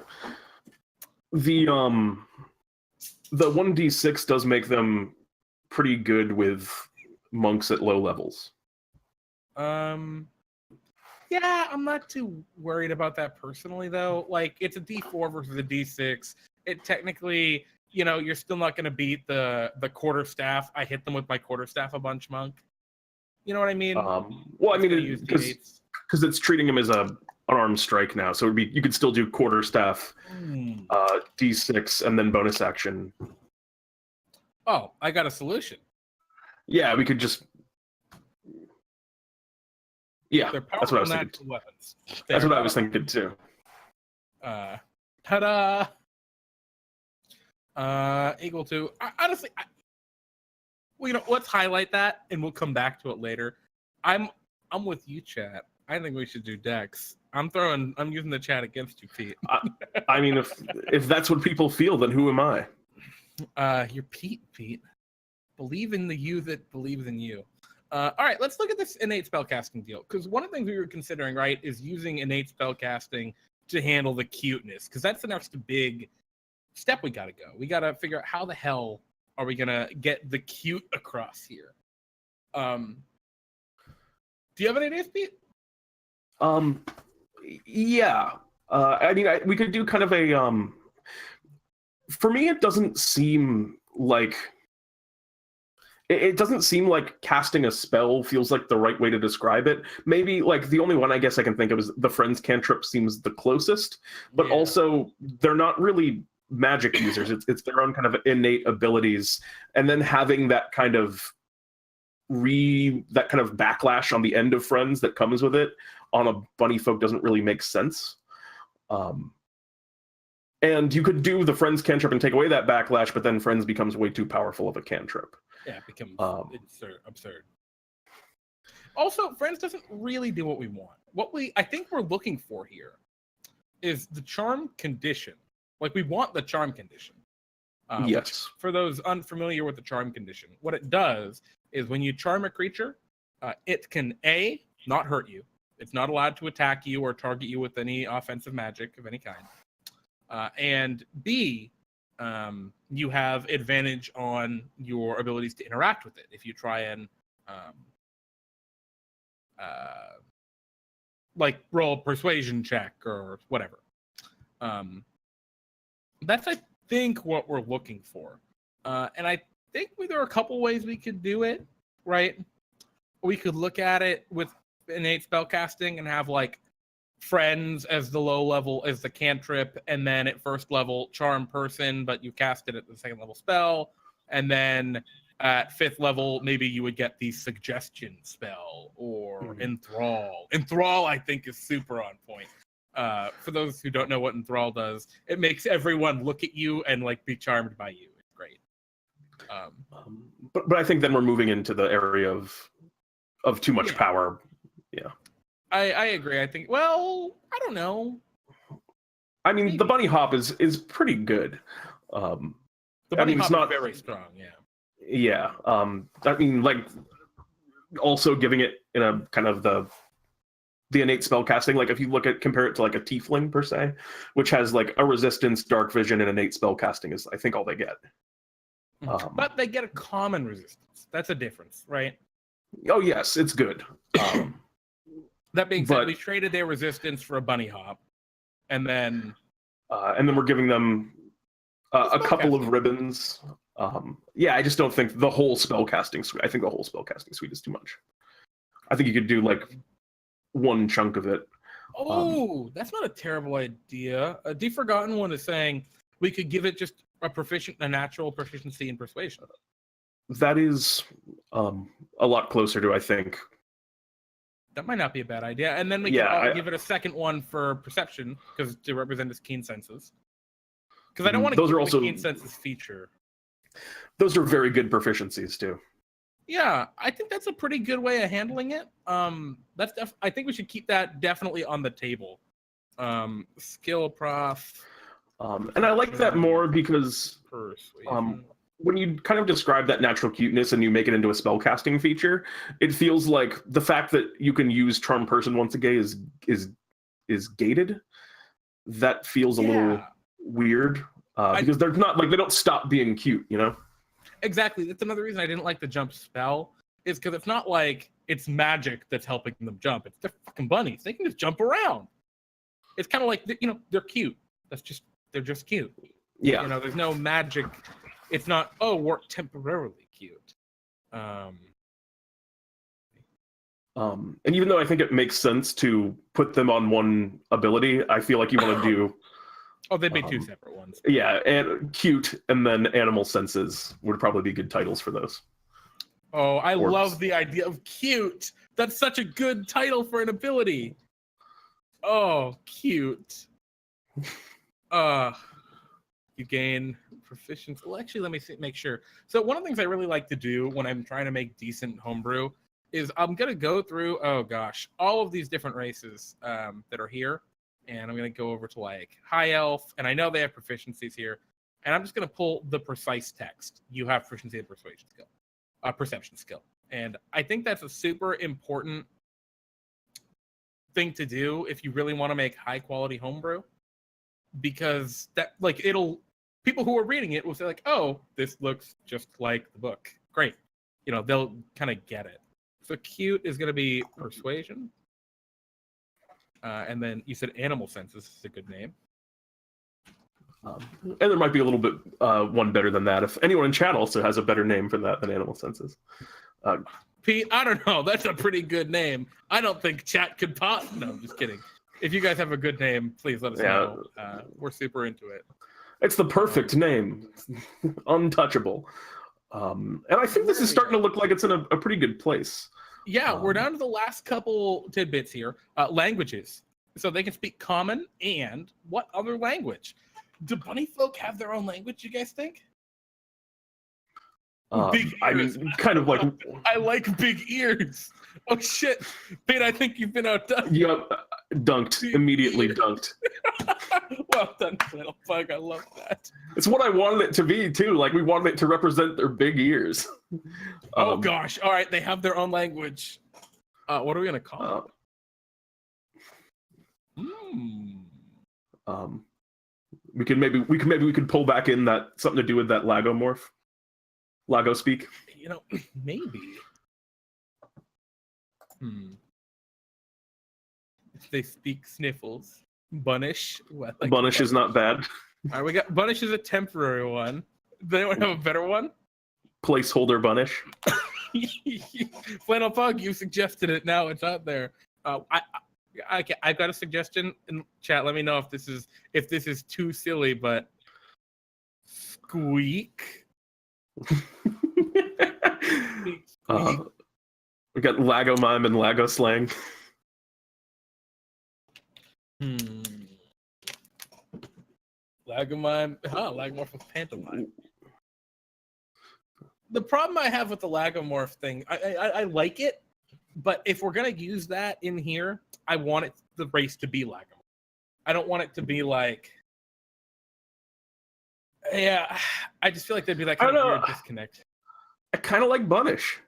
the 1d6 does make them pretty good with monks at low levels. Yeah, I'm not too worried about that personally, though. Like, it's a D4 versus a D6. It technically, you're still not going to beat the quarterstaff. I hit them with my quarterstaff a bunch, monk. You know what I mean? Well, I mean, because it's treating him as a unarmed strike now, so you could still do quarterstaff, D6, and then bonus action. Oh, I got a solution. Yeah, we could just. Yeah, that's what I was thinking. Weapons. That's what I was thinking too. Ta-da! Equal to honestly. Let's highlight that, and we'll come back to it later. I'm with you, chat. I think we should do dex. I'm using the chat against you, Pete. I mean, if that's what people feel, then who am I? You're Pete. Believe in the you that believes in you. All right, let's look at this innate spellcasting deal. Because one of the things we were considering, right, is using innate spellcasting to handle the cuteness. Because that's the next big step we got to go. We got to figure out how the hell are we going to get the cute across here. Do you have any ideas, Pete? Yeah. I mean, we could do kind of a for me, it doesn't seem like it doesn't seem like casting a spell feels like the right way to describe it. Maybe like the only one I guess I can think of is the Friends cantrip seems the closest, but Yeah. also they're not really magic users. It's their own kind of innate abilities, and then having that kind of backlash on the end of Friends that comes with it on a Bunnyfolk doesn't really make sense. Um, and you could do the Friends cantrip and take away that backlash, but then Friends becomes way too powerful of a cantrip. Yeah, it becomes absurd. Also, Friends doesn't really do what we want. I think we're looking for here is the charm condition. Like, we want the charm condition. Yes. Which, for those unfamiliar with the charm condition, what it does is when you charm a creature, it can A, not hurt you. It's not allowed to attack you or target you with any offensive magic of any kind. And B, you have advantage on your abilities to interact with it if you try and like roll a persuasion check or whatever. That's, I think, what we're looking for. And I think there are a couple ways we could do it, right? We could look at it with innate spellcasting and have like Friends as the low level as the cantrip, and then at first level charm person, but you cast it at the second level spell, and then at fifth level maybe you would get the suggestion spell or enthrall. Enthrall, I think, is super on point. For those who don't know what enthrall does, it makes everyone look at you and like be charmed by you. It's great. But I think then we're moving into the area of too much power. Yeah. I agree. I think, well, I don't know. I mean, maybe. The bunny hop is pretty good. The bunny hop is not very strong, yeah. Yeah. I mean, like, also giving it in a kind of the innate spellcasting, like if you compare it to like a tiefling per se, which has like a resistance, dark vision, and innate spellcasting is, I think, all they get. But they get a common resistance. That's a difference, right? Oh yes, it's good. That being said, we traded their resistance for a bunny hop, and then we're giving them a couple of ribbons. Yeah, I just don't think the whole spellcasting suite. I think the whole spellcasting suite is too much. I think you could do like one chunk of it. Oh, that's not a terrible idea. The Forgotten One is saying we could give it just a natural proficiency in persuasion. That is a lot closer to, I think. That might not be a bad idea. And then we can give it a second one for perception, because to represent its keen senses. Because I don't want to keep the keen senses feature. Those are very good proficiencies too. Yeah, I think that's a pretty good way of handling it. I think we should keep that definitely on the table. Skill prof. And I like that more because when you kind of describe that natural cuteness and you make it into a spellcasting feature, it feels like the fact that you can use charm person once a day is gated. That feels a little weird because they're not like, they don't stop being cute, you know? Exactly. That's another reason I didn't like the jump spell, is because it's not like it's magic that's helping them jump. It's they're fucking bunnies. They can just jump around. It's kind of like, they're cute. They're just cute. Yeah. There's no magic. It's not, we're temporarily cute. And even though I think it makes sense to put them on one ability, I feel like you want to do... they'd be two separate ones. Yeah, and cute, and then animal senses would probably be good titles for those. Oh, I love the idea of cute. That's such a good title for an ability. Oh, cute. You gain proficiency. Well, actually, let me make sure. So one of the things I really like to do when I'm trying to make decent homebrew is I'm going to go through, all of these different races that are here. And I'm going to go over to like high elf. And I know they have proficiencies here. And I'm just going to pull the precise text. You have proficiency in persuasion skill, perception skill. And I think that's a super important thing to do if you really want to make high quality homebrew. Because that, like, people who are reading it will say like, oh, this looks just like the book. Great. They'll kind of get it. So cute is going to be persuasion. And then you said Animal Senses is a good name. And there might be a little bit one better than that. If anyone in chat also has a better name for that than Animal Senses. Pete, I don't know. That's a pretty good name. I don't think chat could No, I'm just kidding. If you guys have a good name, please let us know. We're super into it. It's the perfect name. Untouchable. And I think this is starting to look like it's in a pretty good place. Yeah, we're down to the last couple tidbits here. Languages. So they can speak Common and what other language? Do Bunnyfolk have their own language, you guys think? Big I ears. mean, kind of like... I like big ears. Oh, shit. Pete, I think you've been outdone. Yep, dunked. Immediately dunked. Well done, Plantfolk. I love that. It's what I wanted it to be, too. Like, we wanted it to represent their big ears. Oh, gosh. All right, they have their own language. What are we going to call it? We could pull back in that something to do with that lagomorph. Lago speak. You know, maybe. If they speak sniffles. Bunnish. Well, like Bunnish is not bad. All right, we got Bunnish is a temporary one. Does anyone have a better one? Placeholder Bunnish. Plantfolk, you suggested it. Now it's out there. I've got a suggestion in chat. Let me know if this is too silly, but Squeak. We got Lago Mime and Lago Slang. Lagomime. Lagomorph with Pantomime. The problem I have with the Lagomorph thing, I like it, but if we're gonna use that in here, I want the race to be Lagomorph. I don't want it to be like, yeah. I just feel like there'd be that kind of weird disconnect. I kind of like Bunnish.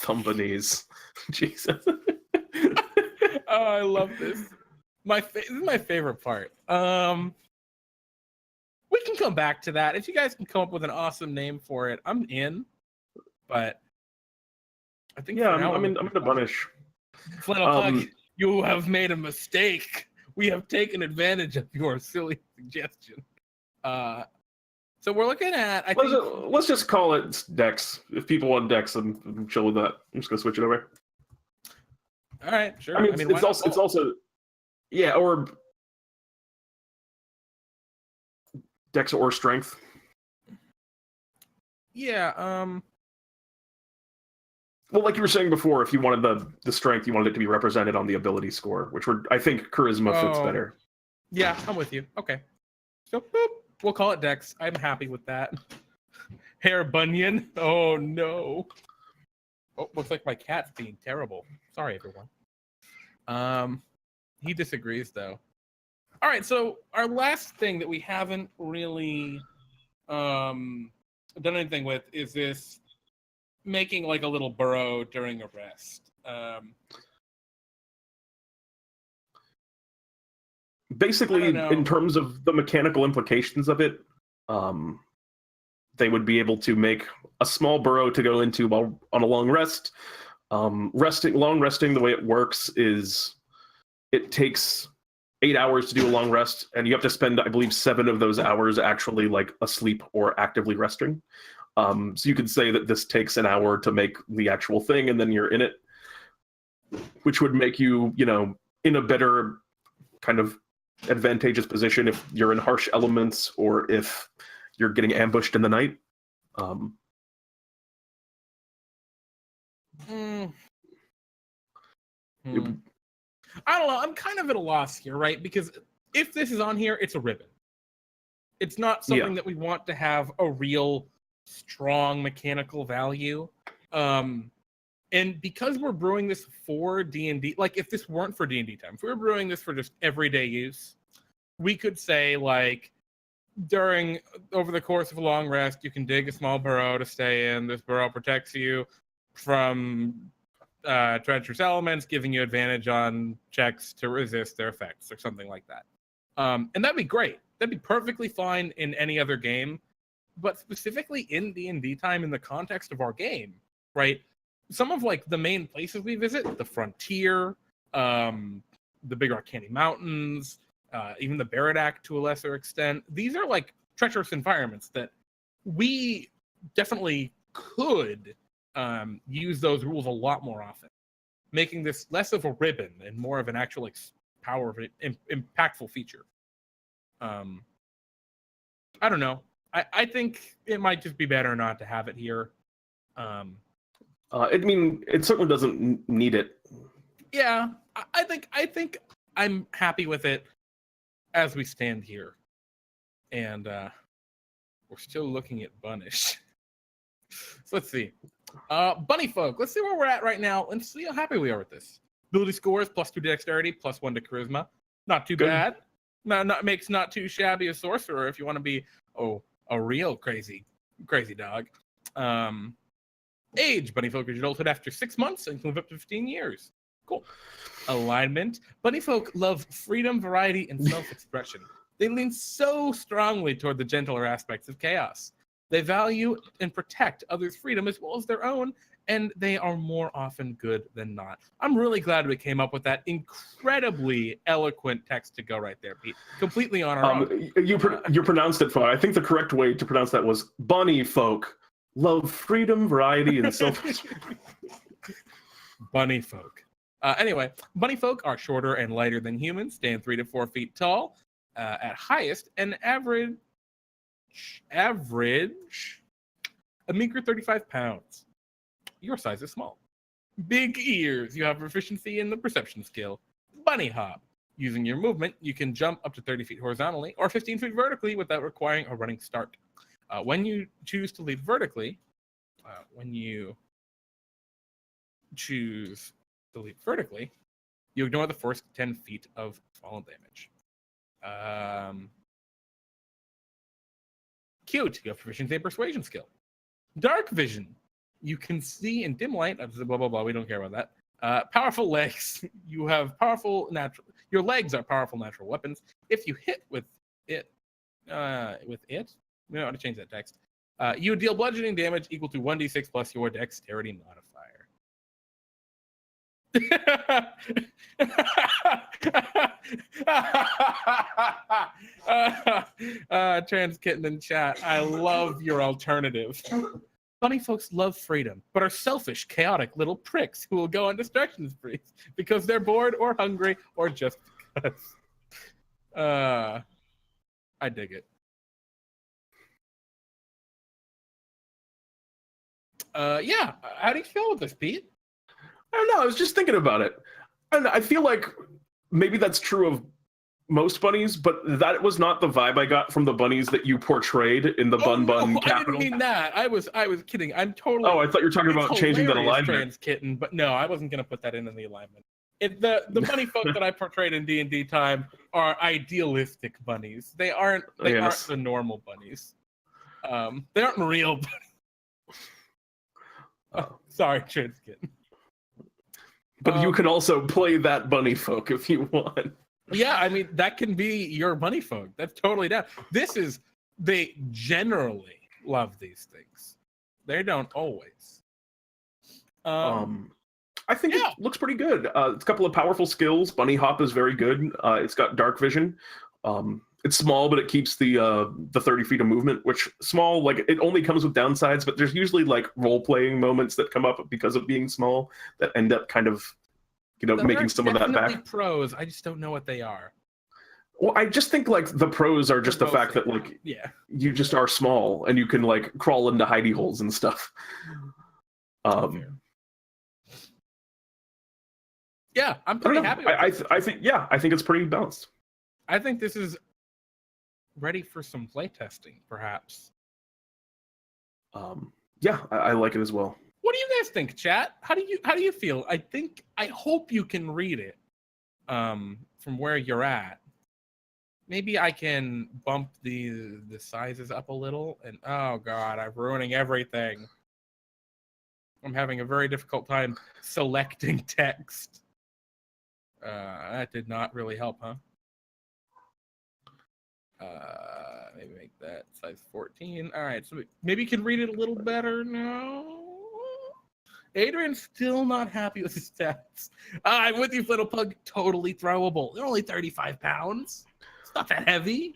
Thumbanies. Jesus. Oh, I love this. This is my favorite part. We can come back to that. If you guys can come up with an awesome name for it, I'm in. But I think I'm into Bunnish. Plantfolk, you have made a mistake. We have taken advantage of your silly suggestion. So we're looking at. Let's just call it Dex. If people want Dex, I'm chill with that. I'm just gonna switch it over. All right, sure. I mean, it's also, yeah, or Dex or Strength. Yeah. Well, like you were saying before, if you wanted the Strength, you wanted it to be represented on the ability score, which I think Charisma fits better. Yeah, I'm with you. Okay. So boop. We'll call it Dex. I'm happy with that. Hair Bunyan. Oh, no. Oh, looks like my cat's being terrible. Sorry, everyone. He disagrees, though. All right, so our last thing that we haven't really done anything with is this making like a little burrow during a rest. Basically, in terms of the mechanical implications of it, they would be able to make a small burrow to go into while on a long rest. Long resting, the way it works is it takes 8 hours to do a long rest, and you have to spend, I believe, 7 of those hours actually like asleep or actively resting. So you could say that this takes an hour to make the actual thing, and then you're in it, which would make you, in a better kind of advantageous position if you're in harsh elements or if you're getting ambushed in the night. I don't know. I'm kind of at a loss here, right? Because if this is on here, it's a ribbon. It's not something that we want to have a real strong mechanical value. And because we're brewing this for D&D, like if this weren't for D&D time, if we were brewing this for just everyday use, we could say like over the course of a long rest, you can dig a small burrow to stay in. This burrow protects you from treacherous elements, giving you advantage on checks to resist their effects or something like that. And that'd be great. That'd be perfectly fine in any other game, but specifically in D&D time in the context of our game, right? Some of like the main places we visit, the frontier, the Big Rock Candy Mountains, even the Baradak to a lesser extent. These are like treacherous environments that we definitely could use those rules a lot more often, making this less of a ribbon and more of an actual like power of impactful feature. I don't know. I think it might just be better not to have it here. I mean, it certainly doesn't need it. Yeah, I think I'm happy with it as we stand here, and we're still looking at Bunish. So let's see. Bunnyfolk, let's see where we're at right now and see how happy we are with this. Ability scores +2 to dexterity, +1 to charisma. Not too bad. Makes not too shabby a sorcerer if you want to be a real crazy dog. Age, Bunnyfolk is adulthood after 6 months and can live up to 15 years. Cool. Alignment, Bunnyfolk love freedom, variety, and self-expression. They lean so strongly toward the gentler aspects of chaos. They value and protect others' freedom as well as their own, and they are more often good than not. I'm really glad we came up with that incredibly eloquent text to go right there, Pete. Completely on our own. You pronounced it fine. I think the correct way to pronounce that was Bunnyfolk love freedom, variety, and self. Bunnyfolk. Anyway, Bunnyfolk are shorter and lighter than humans, stand 3 to 4 feet tall, at highest, and average a meager 35 pounds. Your size is small. Big ears. You have proficiency in the perception skill. Bunny hop. Using your movement, you can jump up to 30 feet horizontally or 15 feet vertically without requiring a running start. When you choose to leap vertically, you ignore the first 10 feet of fallen damage. Cute. You have proficiency in persuasion skill. Dark vision. You can see in dim light. Blah blah blah. We don't care about that. Powerful legs. You have powerful natural. Your legs are powerful natural weapons. If you hit with it, we don't want to change that text. You deal bludgeoning damage equal to 1d6 plus your dexterity modifier. Trans kitten in chat. I love your alternative. Bunny folks love freedom, but are selfish, chaotic little pricks who will go on destruction sprees because they're bored or hungry or just because. I dig it. Yeah. How do you feel with this, Pete? I don't know. I was just thinking about it. And I feel like maybe that's true of most bunnies, but that was not the vibe I got from the bunnies that you portrayed in the Bun No, capital. I didn't mean that. I was kidding. I'm totally. Oh, I thought you were talking about changing that alignment. Trans kitten, but no, I wasn't going to put that in the alignment. The bunny folk that I portrayed in DnDTime are idealistic bunnies. They aren't the normal bunnies. They aren't real bunnies. Sorry, trans kitten. But you can also play that bunny folk if you want. Yeah, I mean, that can be your bunny folk. That's totally down. They generally love these things. They don't always. I think it looks pretty good. It's a couple of powerful skills. Bunny hop is very good. It's got dark vision. It's small, but it keeps the 30 feet of movement, which small, like it only comes with downsides, but there's usually like role-playing moments that come up because of being small that end up kind of, making some of that back. Pros, I just don't know what they are. Well, I just think like the pros are just the fact that like you just are small and you can like crawl into hidey holes and stuff. Yeah, I'm pretty happy with it. I think it's pretty balanced. I think this is ready for some playtesting, perhaps. Yeah, I like it as well. What do you guys think, chat? How do you feel? I hope you can read it from where you're at. Maybe I can bump the sizes up a little. And oh god, I'm ruining everything. I'm having a very difficult time selecting text. That did not really help, huh? Maybe make that size 14. All right, so maybe you can read it a little better now. Adrian's still not happy with his stats. I'm with you, Flintlepug. Totally throwable. They're only 35 pounds. It's not that heavy.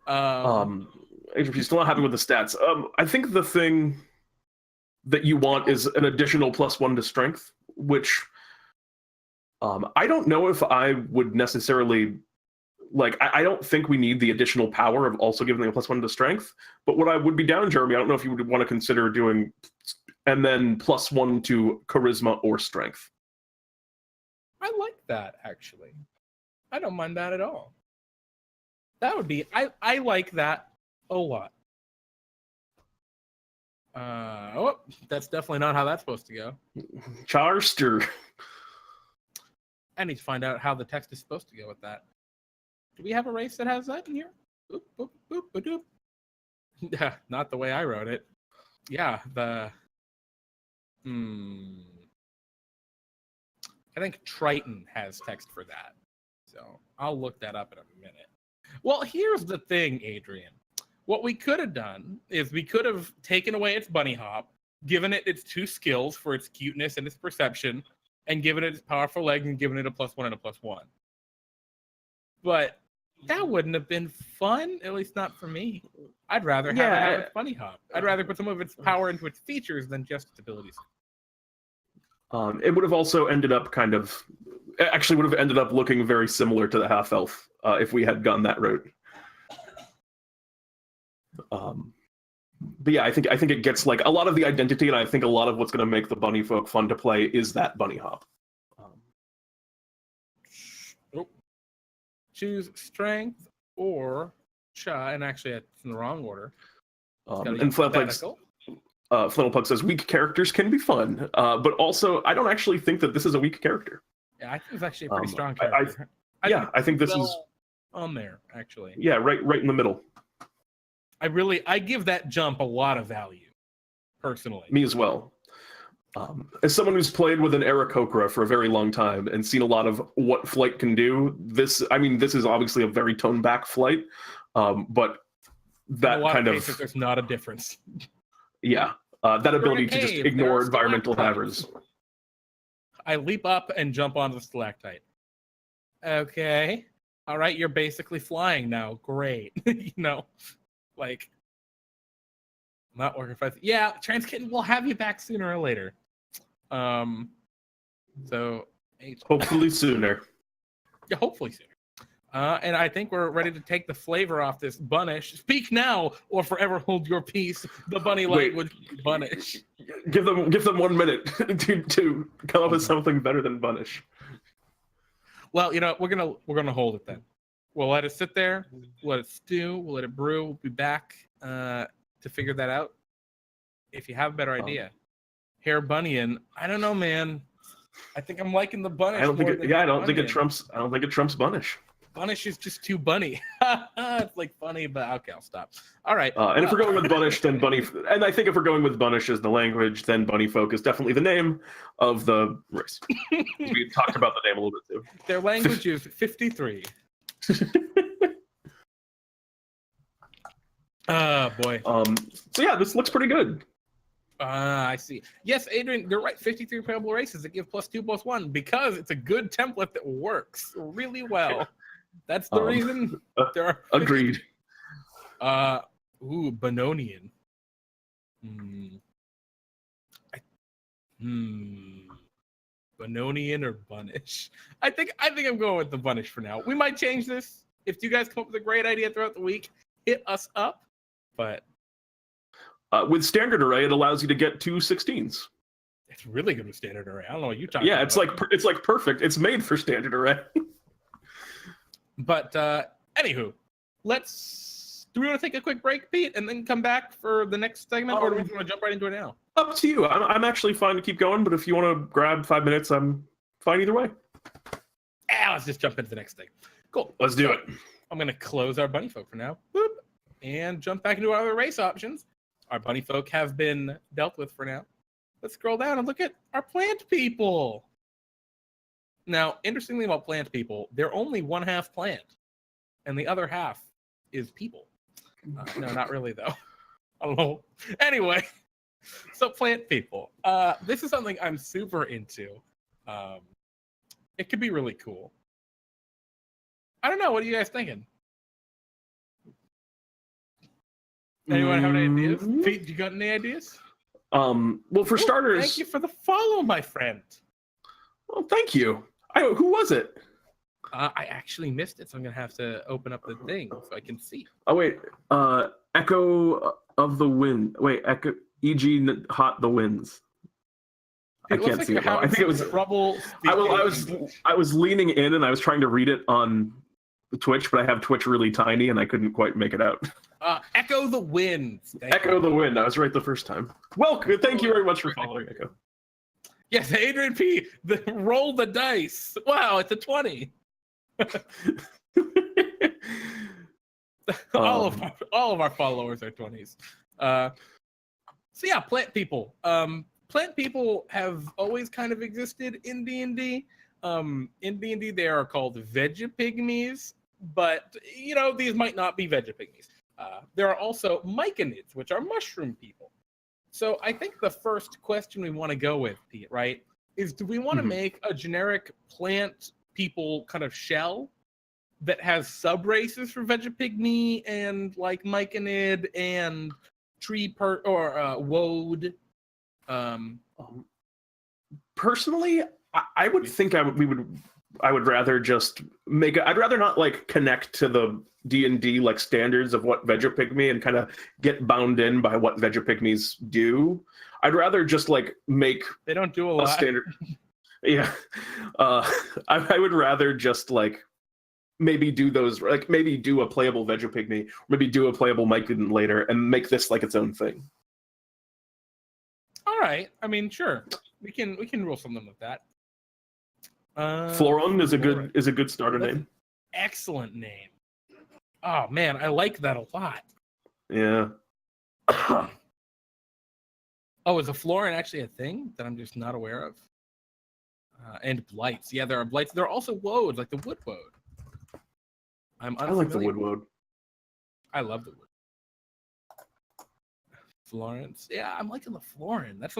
Adrian, if you're still not happy with the stats, I think the thing that you want is an additional +1 to strength, which I don't know if I would necessarily like. I don't think we need the additional power of also giving them a +1 to strength. But what I would be down, Jeremy, I don't know if you would want to consider doing, and then +1 to charisma or strength. I like that, actually. I don't mind that at all. That would be, I like that a lot. Oh, that's definitely not how that's supposed to go. Charster. I need to find out how the text is supposed to go with that. Do we have a race that has that in here? Boop, boop, boop, boop, boop. Not the way I wrote it. Yeah, I think Triton has text for that. So I'll look that up in a minute. Well, here's the thing, Adrian. What we could have done is we could have taken away its bunny hop, given it its 2 skills for its cuteness and its perception, and given it its powerful leg and given it a +1 and a +1. But that wouldn't have been fun, at least not for me. I'd rather have it have its bunny hop. I'd rather put some of its power into its features than just its abilities. It would have also ended up looking very similar to the half elf if we had gone that route. But yeah, I think it gets like a lot of the identity, and I think a lot of what's going to make the Bunnyfolk fun to play is that bunny hop. Choose strength or cha, and actually it's in the wrong order. And Flintlepug says weak characters can be fun, but also I don't actually think that this is a weak character. Yeah, I think it's actually a pretty strong character. I think this is on there actually. Yeah, right in the middle. I give that jump a lot of value, personally. Me as well. As someone who's played with an Aarakocra for a very long time and seen a lot of what flight can do, this is obviously a very toned back flight, but that kind of cases, there's not a difference. Yeah, that ability to just ignore environmental hazards. I leap up and jump onto the stalactite. Okay, all right, you're basically flying now. Great, Like, not working for yeah, Transkitten will have you back sooner or later. So hopefully sooner. Yeah, hopefully sooner. And I think we're ready to take the flavor off this Bunnish. Speak now, or forever hold your peace. The bunny language, Bunnish. Give them 1 minute to come up with something better than Bunnish. Well, we're gonna hold it then. We'll let it sit there, we'll let it stew, we'll let it brew. We'll be back to figure that out. If you have a better idea. Hair Bunyan, I don't know, man. I think I'm liking the Bunnish. I don't think it trumps Bunnish. Bunnish is just too bunny. It's like funny, but okay, I'll stop. All right. And if we're going with Bunnish, then and I think if we're going with Bunnish as the language, then Bunnyfolk is definitely the name of the race. We talked about the name a little bit too. Their language is 53. Boy. So yeah, this looks pretty good. I see. Yes, Adrian, you're right. 53 playable races that give +2/+1 because it's a good template that works really well. That's the reason there are. Agreed. Benonian. Benonian or Bunnish? I think I'm going with the Bunnish for now. We might change this if you guys come up with a great idea throughout the week. Hit us up, but with standard array, it allows you to get 2 16s. It's really good with standard array. I don't know what you're talking about. Yeah, it's like perfect. It's made for standard array. But anywho, do we want to take a quick break, Pete, and then come back for the next segment, or do we want to jump right into it now? Up to you. I'm actually fine to keep going, but if you want to grab 5 minutes, I'm fine either way. Let's just jump into the next thing. Cool. Let's do it. I'm going to close our Bunnyfolk for now. Boop, and jump back into our other race options. Our Bunnyfolk have been dealt with for now. Let's scroll down and look at our plant people. Now, interestingly about plant people, they're only 1/2 plant, and the other half is people. No, not really, though. I don't know. Anyway, So plant people. This is something I'm super into. It could be really cool. I don't know. What are you guys thinking? Anyone have any ideas? Pete, you got any ideas? Well, for starters, thank you for the follow, my friend. Well, thank you. Who was it? I actually missed it, so I'm gonna have to open up the thing so I can see. Oh wait, Echo of the Wind. Wait, Echo. E.g. Hot the Winds. I can't see it well. I think it was trouble. I was leaning in and I was trying to read it on Twitch, but I have Twitch really tiny and I couldn't quite make it out. Echo the Wind. Echo the Wind. I was right the first time. Welcome. Thank you very much for following, Echo. Yes, Adrian P. Roll the dice. Wow, it's a 20. all of our followers are 20s. So yeah, plant people. Plant people have always kind of existed in D&D. In D&D, they are called Vegapygmies, but these might not be Vegapygmies. There are also myconids, which are mushroom people. So I think the first question we want to go with, Pete, right, is do we want to make a generic plant people kind of shell that has sub races for Vegapygmy and like myconid and woad? Personally, I would think I would rather just make I'd rather not like connect to the D&D like standards of what Vegapygmy and kind of get bound in by what Vegapygmies do. I'd rather just like make they don't do a lot. Standard. Yeah. I would rather just like maybe do those, like maybe do a playable Vegapygmy, maybe do a playable myconid later and make this like its own thing. All right. I mean, sure. We can rule something with that. Floron is a good starter name. Excellent name. Oh man, I like that a lot. Yeah. Oh, is a Floran actually a thing that I'm just not aware of? And blights. Yeah, there are blights. There are also woads, like the wood woad. I like the wood woad. I love the wood. Florence. Yeah, I'm liking the Floran. That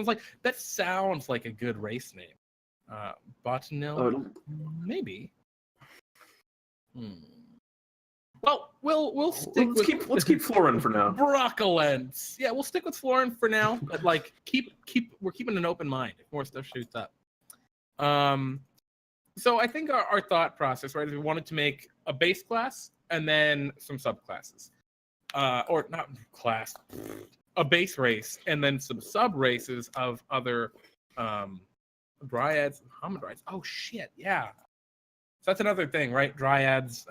sounds like a good race name. Botanil. Maybe. Well, we'll stick let's keep Floran for now. Broccolents. Yeah, we'll stick with Floran for now, but like we're keeping an open mind if more stuff shoots up. So I think our thought process, right, is we wanted to make a base class and then some subclasses. Or not class, a base race and then some sub races of other dryads and homidrides. Oh shit, yeah. So that's another thing, right? Dryads.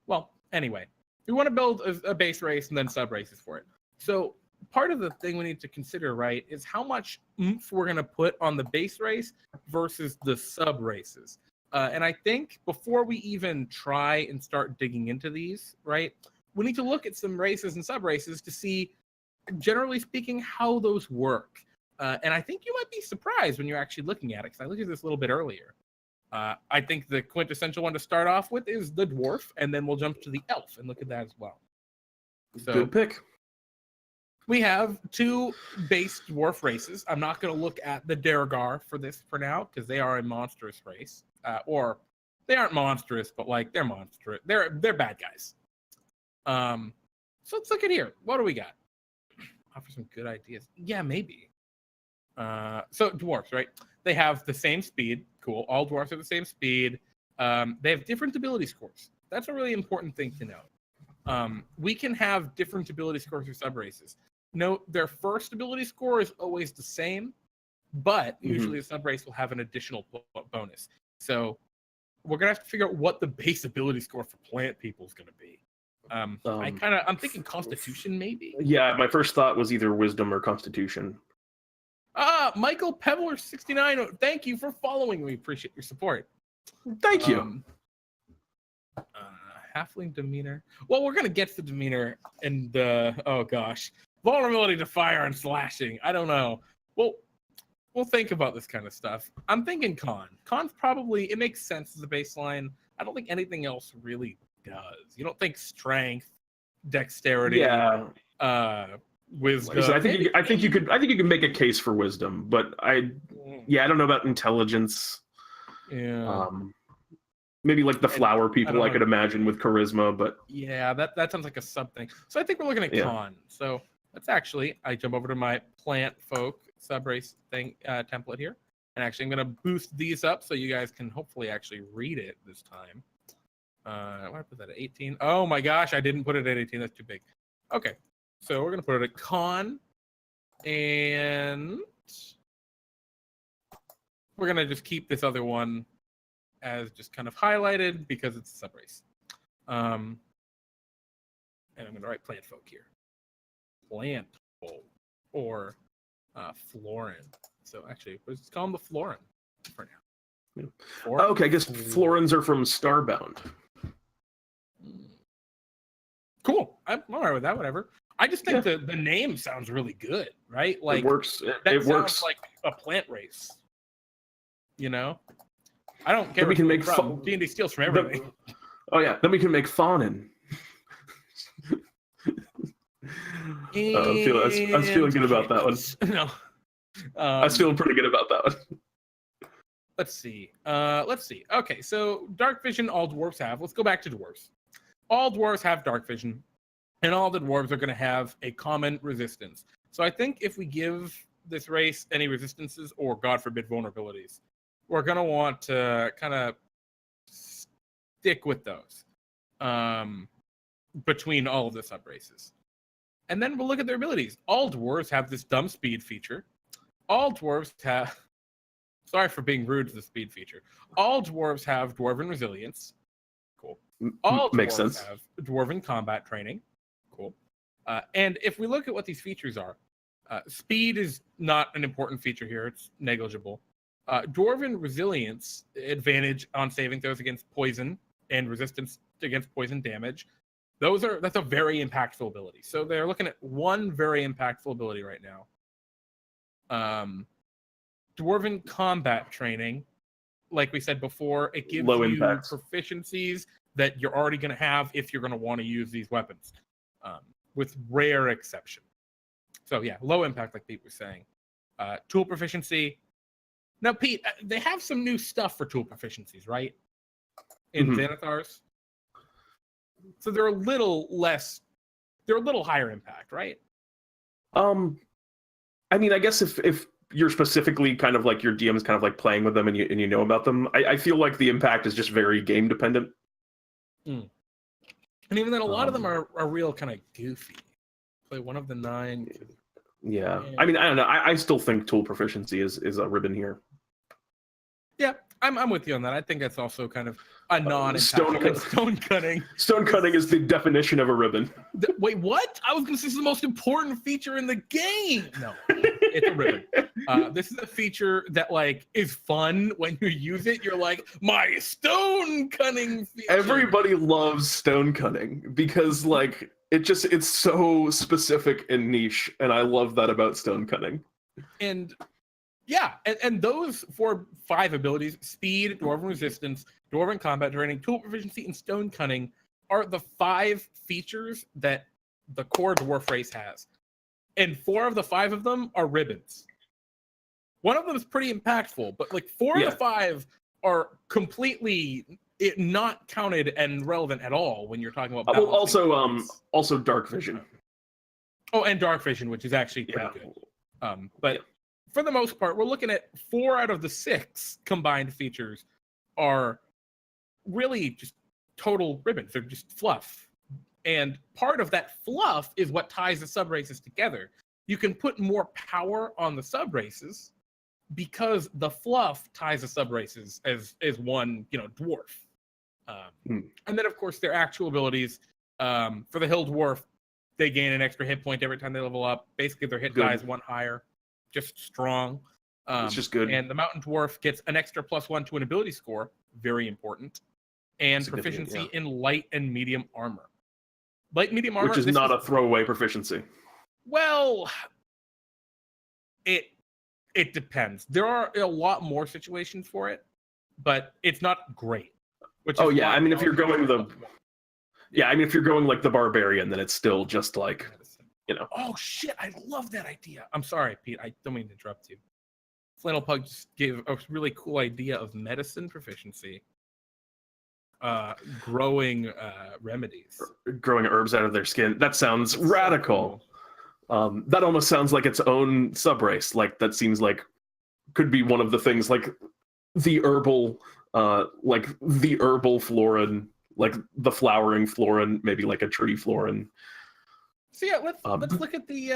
Well, anyway, we want to build a base race and then sub races for it. So part of the thing we need to consider, right, is how much oomph we're going to put on the base race versus the sub races. And I think before we even try and start digging into these, right, we need to look at some races and sub races to see, generally speaking, how those work. And I think you might be surprised when you're actually looking at it, because I looked at this a little bit earlier. I think the quintessential one to start off with is the dwarf, and then we'll jump to the elf and look at that as well. So, good pick. We have two base dwarf races. I'm not going to look at the Dergar for this for now, because they are a monstrous race. Or they aren't monstrous, but like they're monstrous. They're bad guys. So let's look at here. What do we got? Offer some good ideas. Yeah, maybe. So dwarves, right? They have the same speed. Cool. All dwarves have the same speed. They have different ability scores. That's a really important thing to know. We can have different ability scores for sub races. Note their first ability score is always the same, but usually a sub race will have an additional bonus. So we're gonna have to figure out what the base ability score for plant people is gonna be. I'm thinking Constitution maybe. Yeah, my first thought was either Wisdom or Constitution. Michael Pebbler 69. Thank you for following. We appreciate your support. Thank you. Halfling demeanor. Well, we're gonna get to demeanor and oh gosh, vulnerability to fire and slashing. I don't know. We'll think about this kind of stuff. I'm thinking con. Con's probably, it makes sense as a baseline. I don't think anything else really does. You don't think strength, dexterity, wisdom. Like I said, I think you could make a case for wisdom, but I don't know about intelligence. Yeah. Maybe like the flower people I could imagine with charisma, but yeah, that sounds like a sub thing. So I think we're looking at con. So let's actually, I jump over to my Plantfolk subrace thing template here, and actually I'm gonna boost these up so you guys can hopefully actually read it this time. I want to put that at 18. Oh my gosh, I didn't put it at 18. That's too big. Okay, so we're gonna put it at con, and we're gonna just keep this other one as just kind of highlighted because it's a subrace. And I'm going to write Plantfolk here. Plantfolk or Florin. So actually, let's call them the Florin for now. Florin? Okay, I guess Florins are from Starbound. Cool. I'm all right with that. Whatever. I just think the name sounds really good, right? Like it works. It works like a plant race. You know. I don't care. Then we can make D&D steals from everything. Then we can make faunin. I was feeling good about that one. No, I was feeling pretty good about that one. Let's see. Okay, so dark vision all dwarves have. Let's go back to dwarves. All dwarves have dark vision, and all the dwarves are going to have a common resistance. So I think if we give this race any resistances or, God forbid, vulnerabilities, we're going to want to kind of stick with those between all of the subraces. And then we'll look at their abilities. All dwarves have this dumb speed feature. All dwarves have... Sorry for being rude to the speed feature. All dwarves have dwarven resilience. Cool. All dwarves have dwarven combat training. Cool. And if we look at what these features are, speed is not an important feature here. It's negligible. Dwarven resilience, advantage on saving throws against poison and resistance against poison damage. That's a very impactful ability. So they're looking at one very impactful ability right now. Dwarven combat training, like we said before, it gives you proficiencies that you're already going to have if you're going to want to use these weapons, with rare exception. So yeah, low impact, like Pete was saying. Tool proficiency. Now, Pete, they have some new stuff for tool proficiencies, right? In Xanathars. So they're a little higher impact, right? I mean, I guess if you're specifically kind of like your DM is kind of like playing with them and you know about them, I feel like the impact is just very game dependent. And even then, a lot of them are real kind of goofy. Play one of the 9. Yeah. I mean, I don't know. I still think tool proficiency is a ribbon here. Yeah, I'm with you on that. I think that's also kind of a stone cutting. Stone cutting is the definition of a ribbon. Wait, what? I was going to say this is the most important feature in the game. No, it's a ribbon. This is a feature that like is fun when you use it. You're like, my stone cutting feature. Everybody loves stone cutting because like it's so specific and niche, and I love that about stone cutting. And yeah, and those 5 abilities, speed, dwarven resistance, dwarven combat training, tool proficiency, and stone cutting, are the 5 features that the core dwarf race has. And 4 of the 5 of them are ribbons. One of them is pretty impactful, but like 4 of the 5 are completely not counted and relevant at all when you're talking about also dark vision. Oh, and dark vision, which is actually pretty good. But for the most part, we're looking at 4 out of the 6 combined features are really just total ribbons. They're just fluff. And part of that fluff is what ties the subraces together. You can put more power on the subraces because the fluff ties the subraces as one, dwarf. And then, of course, their actual abilities. For the Hill Dwarf, they gain an extra hit point every time they level up. Basically, their hit die is 1 higher. Just strong. It's just good. And the Mountain Dwarf gets an extra +1 to an ability score. Very important. And proficiency in light and medium armor. Light and medium armor, which is not a throwaway proficiency. Well, it depends. There are a lot more situations for it, but it's not great. I mean, if you're going like the barbarian, then it's still just like Oh shit! I love that idea. I'm sorry, Pete. I don't mean to interrupt you. Flannel Pug just gave a really cool idea of medicine proficiency. Growing remedies. Growing herbs out of their skin. That sounds radical. So cool. That almost sounds like its own subrace. Like that seems like could be one of the things like the herbal florin, like the flowering florin, maybe like a tree florin. So yeah, let's look at the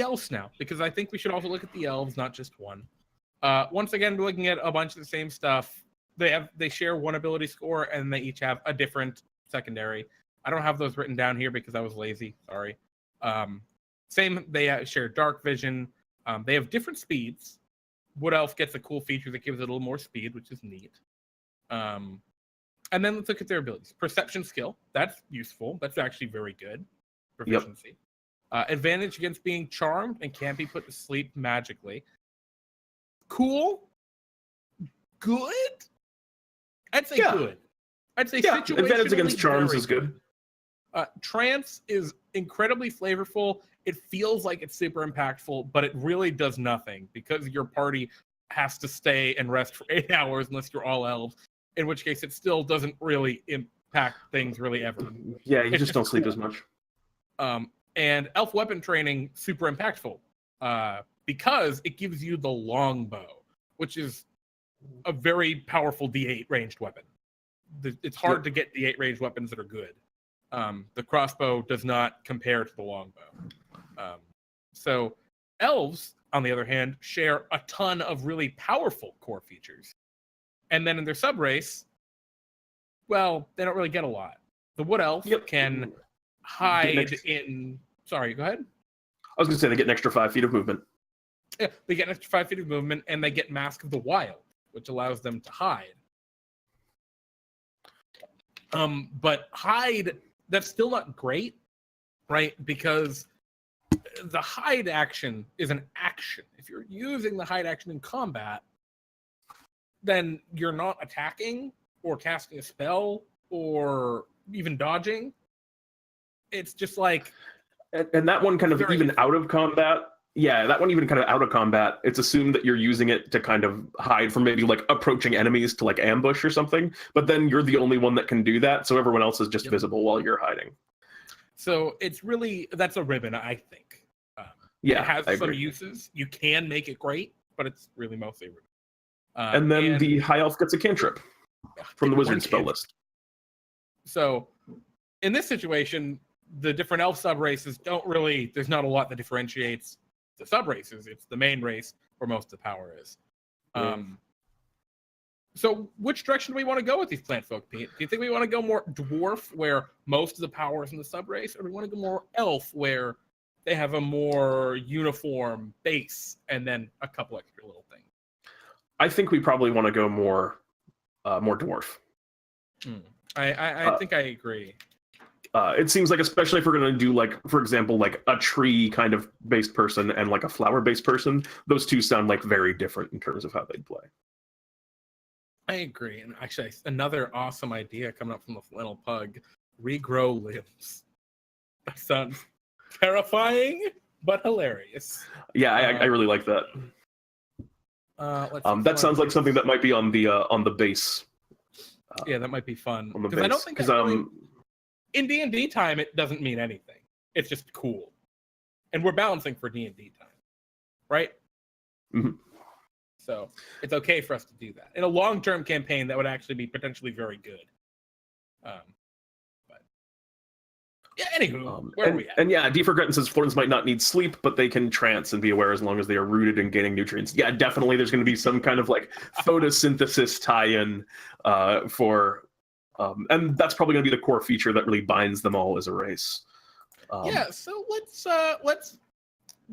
elves now, because I think we should also look at the elves, not just one. Once again, we're looking at a bunch of the same stuff. They share one ability score, and they each have a different secondary. I don't have those written down here because I was lazy. Sorry. They share dark vision. They have different speeds. Wood Elf gets a cool feature that gives it a little more speed, which is neat. And then let's look at their abilities. Perception skill. That's useful. That's actually very good. Proficiency. Yep. Advantage against being charmed and can't be put to sleep magically. Cool. Good. I'd say good. I'd say situationally advantage against charms is good. Trance is incredibly flavorful. It feels like it's super impactful, but it really does nothing because your party has to stay and rest for 8 hours unless you're all elves, in which case it still doesn't really impact things really ever. Yeah, you just don't sleep as much. And elf weapon training, super impactful because it gives you the longbow, which is a very powerful D8 ranged weapon. It's hard to get D8 ranged weapons that are good. The crossbow does not compare to the longbow. So elves, on the other hand, share a ton of really powerful core features. And then in their subrace, well, they don't really get a lot. The wood elf can hide in... Sorry, go ahead. I was going to say they get an extra 5 feet of movement. Yeah, they get an extra 5 feet of movement, and they get Mask of the Wild, which allows them to hide. But hide, that's still not great, right? Because the hide action is an action. If you're using the hide action in combat, then you're not attacking or casting a spell or even dodging. It's just like... And that one kind of even out of combat, it's assumed that you're using it to kind of hide from maybe like approaching enemies to like ambush or something, but then you're the only one that can do that, so everyone else is just visible while you're hiding. So it's really, that's a ribbon, I think. It has some uses. You can make it great, but it's really mostly a ribbon. And then the high elf gets a cantrip from the wizard spell list. So in this situation, the different elf subraces there's not a lot that differentiates the subraces. It's the main race where most of the power is. So which direction do we want to go with these Plantfolk, Pete? Do you think we want to go more dwarf, where most of the power is in the subrace, or do we want to go more elf, where they have a more uniform base and then a couple extra little things? I think we probably want to go more dwarf. I think I agree. It seems like, especially if we're going to do, like, for example, like a tree kind of based person and like a flower based person, those two sound like very different in terms of how they'd play. I agree. And actually, another awesome idea coming up from the Flannel Pug: regrow limbs. That sounds terrifying, but hilarious. Yeah, I really like that. That sounds like something that might be on the base. Yeah, that might be fun. Because I don't think in D&D time, it doesn't mean anything. It's just cool. And we're balancing for D&D time, right? Mm-hmm. So it's okay for us to do that. In a long-term campaign, that would actually be potentially very good. But yeah, anywho, where are we at? And yeah, D. Forgotten says Florins might not need sleep, but they can trance and be aware as long as they are rooted in gaining nutrients. Yeah, definitely there's going to be some kind of like photosynthesis tie-in for... and that's probably going to be the core feature that really binds them all as a race. So let's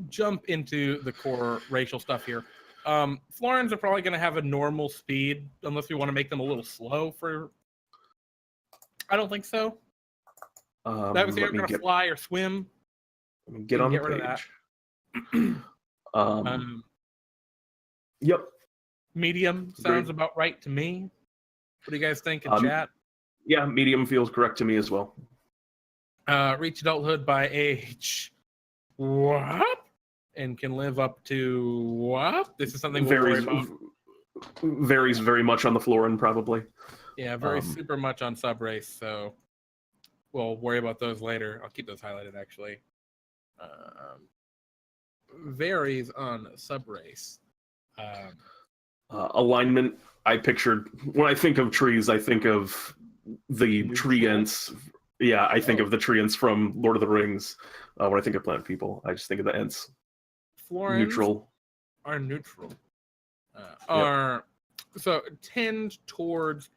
jump into the core racial stuff here. Florins are probably going to have a normal speed, unless we want to make them a little slow for... I don't think so. That was either going to fly or swim. Let me get on the page. Yep. Medium sounds about right to me. What do you guys think in chat? Yeah, medium feels correct to me as well. Reach adulthood by age what? And can live up to what? This is something we'll worry about. Varies very much on the florin, probably. Yeah, super much on subrace, so we'll worry about those later. I'll keep those highlighted, actually. Varies on subrace. Alignment, I pictured, when I think of trees, I think of the tree ents. Yeah, I think of the tree ents from Lord of the Rings. When I think of plant people, I just think of the ents. Florins Neutral. are neutral. So tend towards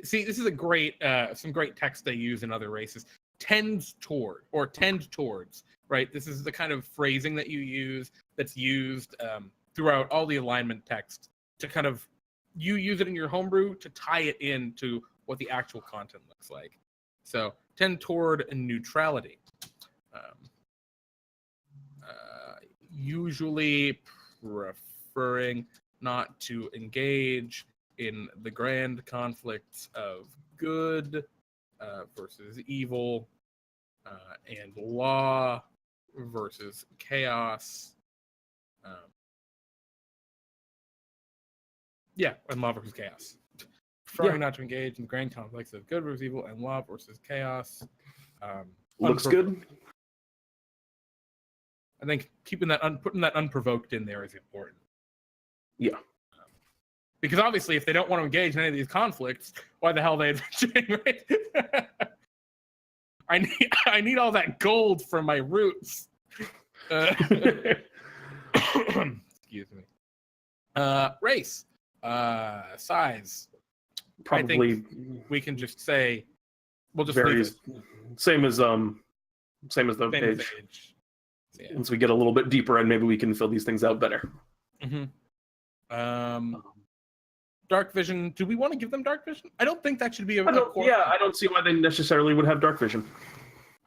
see, this is a great some great text they use in other races. Tend towards, right? This is the kind of phrasing that you use that's used throughout all the alignment text to kind of you use it in your homebrew to tie it into what the actual content looks like. So tend toward neutrality. Usually preferring not to engage in the grand conflicts of good versus evil and law versus chaos. And law versus chaos. Preferring not to engage in the grand conflicts of good versus evil and law versus chaos. Looks good. I think putting that unprovoked in there is important. Yeah. Because obviously, if they don't want to engage in any of these conflicts, why the hell are they adventuring, right? I need all that gold from my roots. Excuse me. Race. Size. Probably. I think we can just say we'll just varies. Leave it. Same as the age. Yeah. Once we get a little bit deeper in, maybe we can fill these things out better. Mm-hmm. Dark vision. Do we want to give them dark vision? I don't think that should be a core. Yeah, I don't see why they necessarily would have dark vision.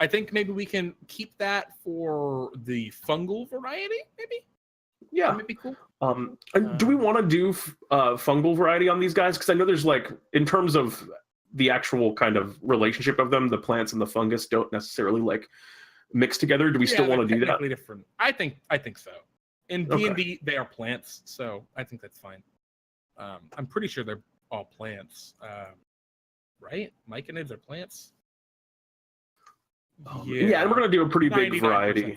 I think maybe we can keep that for the fungal variety, maybe? Yeah. That might be cool. Do we want to do fungal variety on these guys? Because I know there's in terms of the actual kind of relationship of them, the plants and the fungus don't necessarily mix together. Do we still want to do that? Different. I think so. In D&D, they are plants, so I think that's fine. I'm pretty sure they're all plants, right? Myconids are plants. And we're going to do a pretty big variety.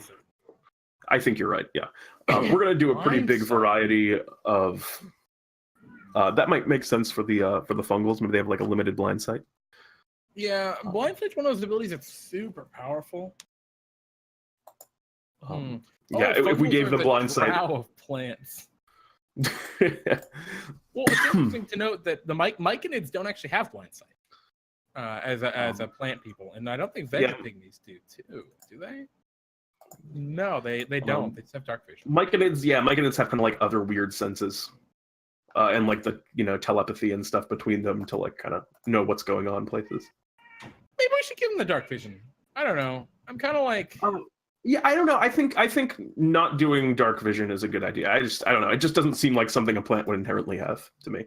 I think you're right. Yeah, we're going to do a pretty big variety of. That might make sense for the fungals. Maybe they have a limited blind sight. Yeah, blind sight's one of those abilities that's super powerful. If we gave the blind sight of plants. Well, it's interesting to note that the myconids don't actually have blind sight as a plant people, and I don't think vegapigmies do too. Do they? No, they don't. They just have dark vision. Myconids have kind of other weird senses, and the telepathy and stuff between them to kind of know what's going on places. Maybe we should give them the dark vision. I don't know. I'm kind of I don't know. I think not doing dark vision is a good idea. I don't know. It just doesn't seem like something a plant would inherently have to me.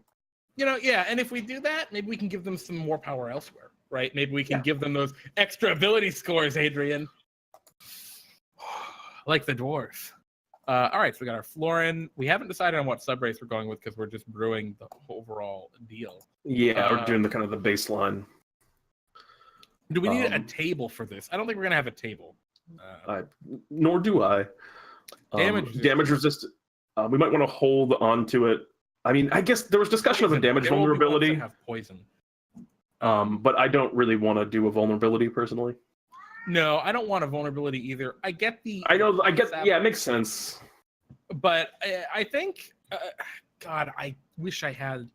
And if we do that, maybe we can give them some more power elsewhere, right? Maybe we can give them those extra ability scores, Adrian. Like the dwarf. All right, so we got our florin. We haven't decided on what subrace we're going with because we're just brewing the overall deal. Yeah, we're doing the kind of the baseline. Do we need a table for this? I don't think we're gonna have a table. Nor do I. Damage resistant. We might want to hold on to it. I mean, I guess there was discussion of a damage vulnerability. Have poison. But I don't really want to do a vulnerability personally. No, I don't want a vulnerability either. I get. Yeah, it makes sense. But I think, God, I wish I had.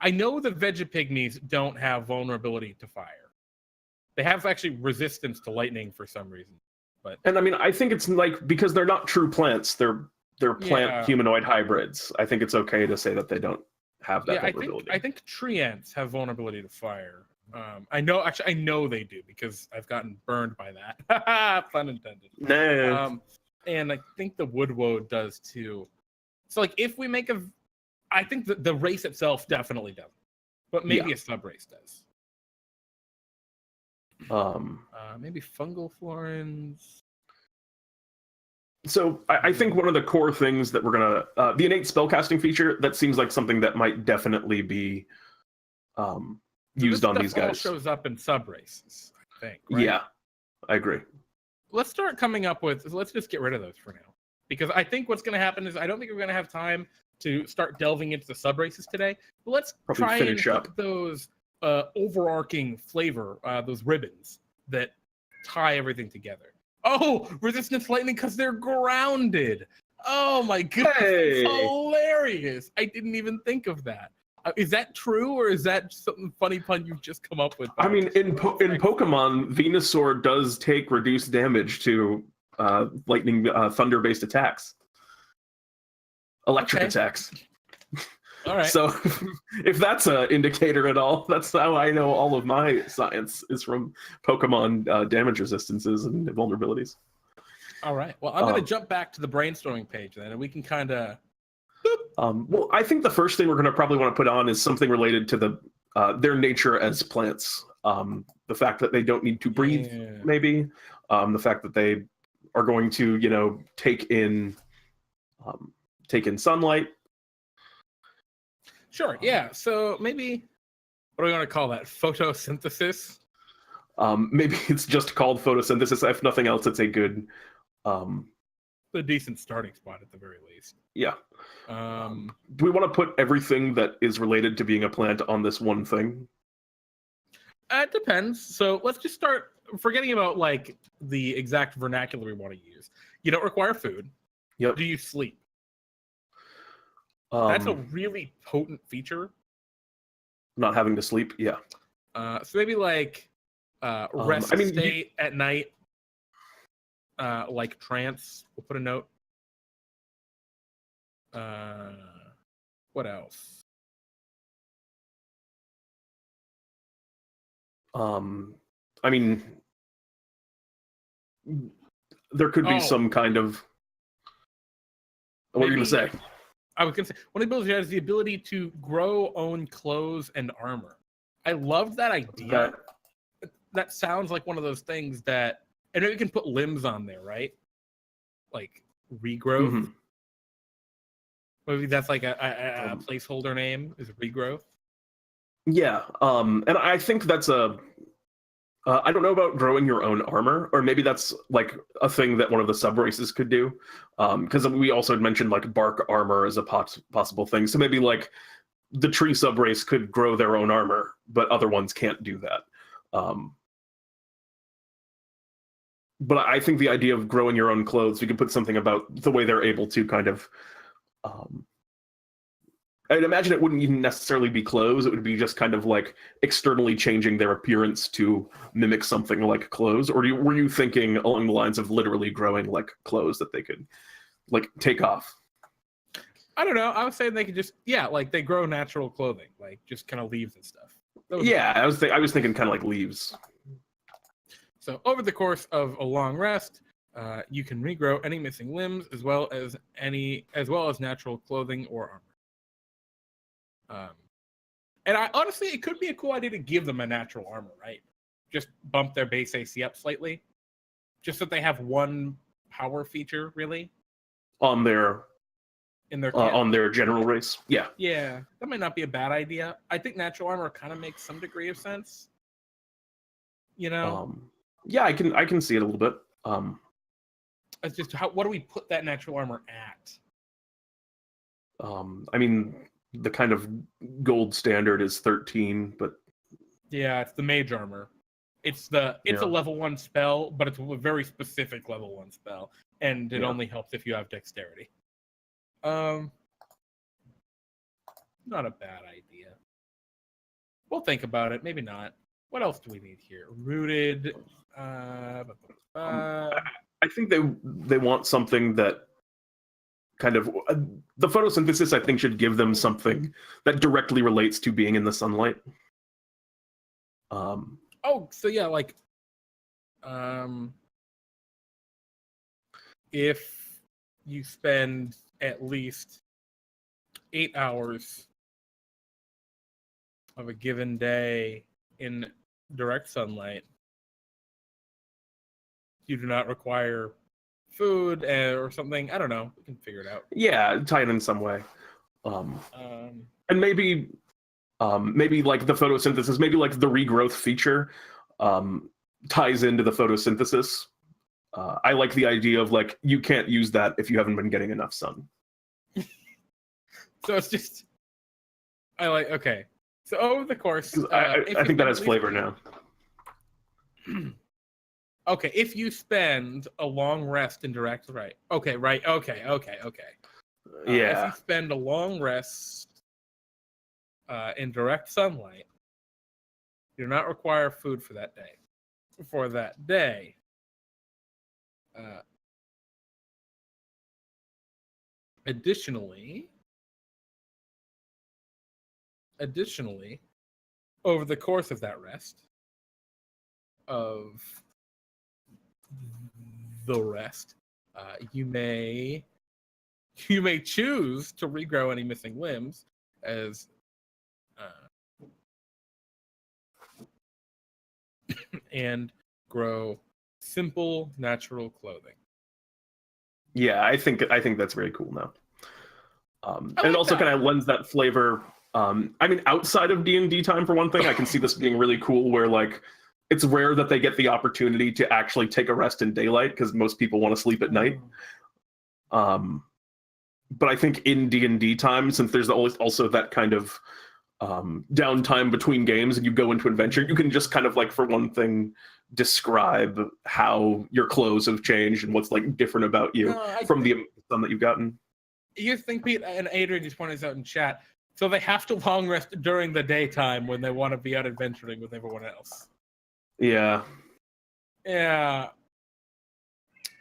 I know the vegapigmies don't have vulnerability to fire. They have actually resistance to lightning for some reason. And I mean, I think it's because they're not true plants. They're plant humanoid hybrids. I think it's okay to say that they don't have that vulnerability. I think tree ants have vulnerability to fire. I know they do because I've gotten burned by that. Pun intended. No. And I think the woodwoad does too. So if we make I think the race itself definitely doesn't, but maybe a sub race does. Maybe fungal florins. So I think one of the core things that we're gonna the innate spellcasting feature, that seems like something that might definitely be used on these all guys. shows up in sub races, I think. Right? Yeah, I agree. Let's start coming up with. Let's just get rid of those for now, because I think what's going to happen is I don't think we're going to have time to start delving into the sub races today. But let's Probably try finish and up put those overarching flavor, those ribbons that tie everything together. Oh, resistance lightning because they're grounded. Oh my goodness, Hey! that's hilarious! I didn't even think of that. Is that true, or is that something funny pun you've just come up with? I mean, in Pokemon, Venusaur does take reduced damage to lightning, thunder-based attacks, electric attacks. All right. So, if that's an indicator at all, that's how I know all of my science is from Pokemon damage resistances and vulnerabilities. All right. Well, I'm going to jump back to the brainstorming page then, and we can kind of. Well, I think the first thing we're going to probably want to put on is something related to their nature as plants. The fact that they don't need to breathe, maybe. The fact that they are going to, take in sunlight. Sure. Yeah. So maybe, what do we want to call that? Photosynthesis. Maybe it's just called photosynthesis. If nothing else, it's a good. A decent starting spot at the very least. Yeah. Do we want to put everything that is related to being a plant on this one thing? It depends. So let's just start forgetting about like the exact vernacular we want to use. You don't require food. Yep. Do you sleep? That's a really potent feature. Not having to sleep, yeah. So maybe like rest state at night, like trance. We'll put a note. What else? I mean, there could be some kind of. What are you going to say? I was going to say, one of the abilities has the ability to grow own clothes and armor. I loved that idea. That sounds like one of those things that, and maybe we can put limbs on there, right? Like regrowth. Mm-hmm. Maybe that's like a placeholder name is regrowth. Yeah, and I think that's I don't know about growing your own armor, or maybe that's like a thing that one of the sub races could do. Because we also had mentioned like bark armor as a possible thing. So maybe like the tree sub race could grow their own armor, but other ones can't do that. But I think the idea of growing your own clothes, we could put something about the way they're able to kind of. I'd imagine it wouldn't even necessarily be clothes. It would be just kind of like externally changing their appearance to mimic something like clothes. Or were you thinking along the lines of literally growing like clothes that they could like take off? I don't know. I was saying they could just, like they grow natural clothing, like just kind of leaves and stuff. Yeah, I was thinking kind of like leaves. So over the course of a long rest, you can regrow any missing limbs as well as natural clothing or armor. And honestly, it could be a cool idea to give them a natural armor, right? Just bump their base AC up slightly, just so that they have one power feature, really, on their general race. Yeah, that might not be a bad idea. I think natural armor kind of makes some degree of sense. Yeah, I can see it a little bit. It's just what do we put that natural armor at? I mean, the kind of gold standard is 13, but yeah, it's the mage armor. It's a level 1 spell, but it's a very specific level 1 spell, and it only helps if you have dexterity. Not a bad idea. We'll think about it. Maybe not. What else do we need here? Rooted. I think they want something that kind of the photosynthesis, I think, should give them something that directly relates to being in the sunlight. Like if you spend at least 8 hours of a given day in direct sunlight, you do not require food or something. I don't know. We can figure it out. Yeah, tie it in some way. And maybe like the photosynthesis, maybe like the regrowth feature ties into the photosynthesis. I like the idea of like you can't use that if you haven't been getting enough sun. So it's just okay. So over the course, I think that has flavor now. Okay, if you spend a long rest in direct right. Okay. Yeah. If you spend a long rest in direct sunlight, you do not require food for that day. Additionally, over the course of that rest, you may choose to regrow any missing limbs as and grow simple natural clothing. Yeah, I think that's very cool now. And like it also that. kind of lends that flavor. I mean, outside of DnDTime, for one thing, I can see this being really cool where like it's rare that they get the opportunity to actually take a rest in daylight because most people want to sleep at night. But I think in DnDTime, since there's always also that kind of downtime between games and you go into adventure, you can just kind of like, for one thing, describe how your clothes have changed and what's like different about you from the sun that you've gotten. You think, Pete, and Adrian just pointed this out in chat, so they have to long rest during the daytime when they want to be out adventuring with everyone else. Yeah.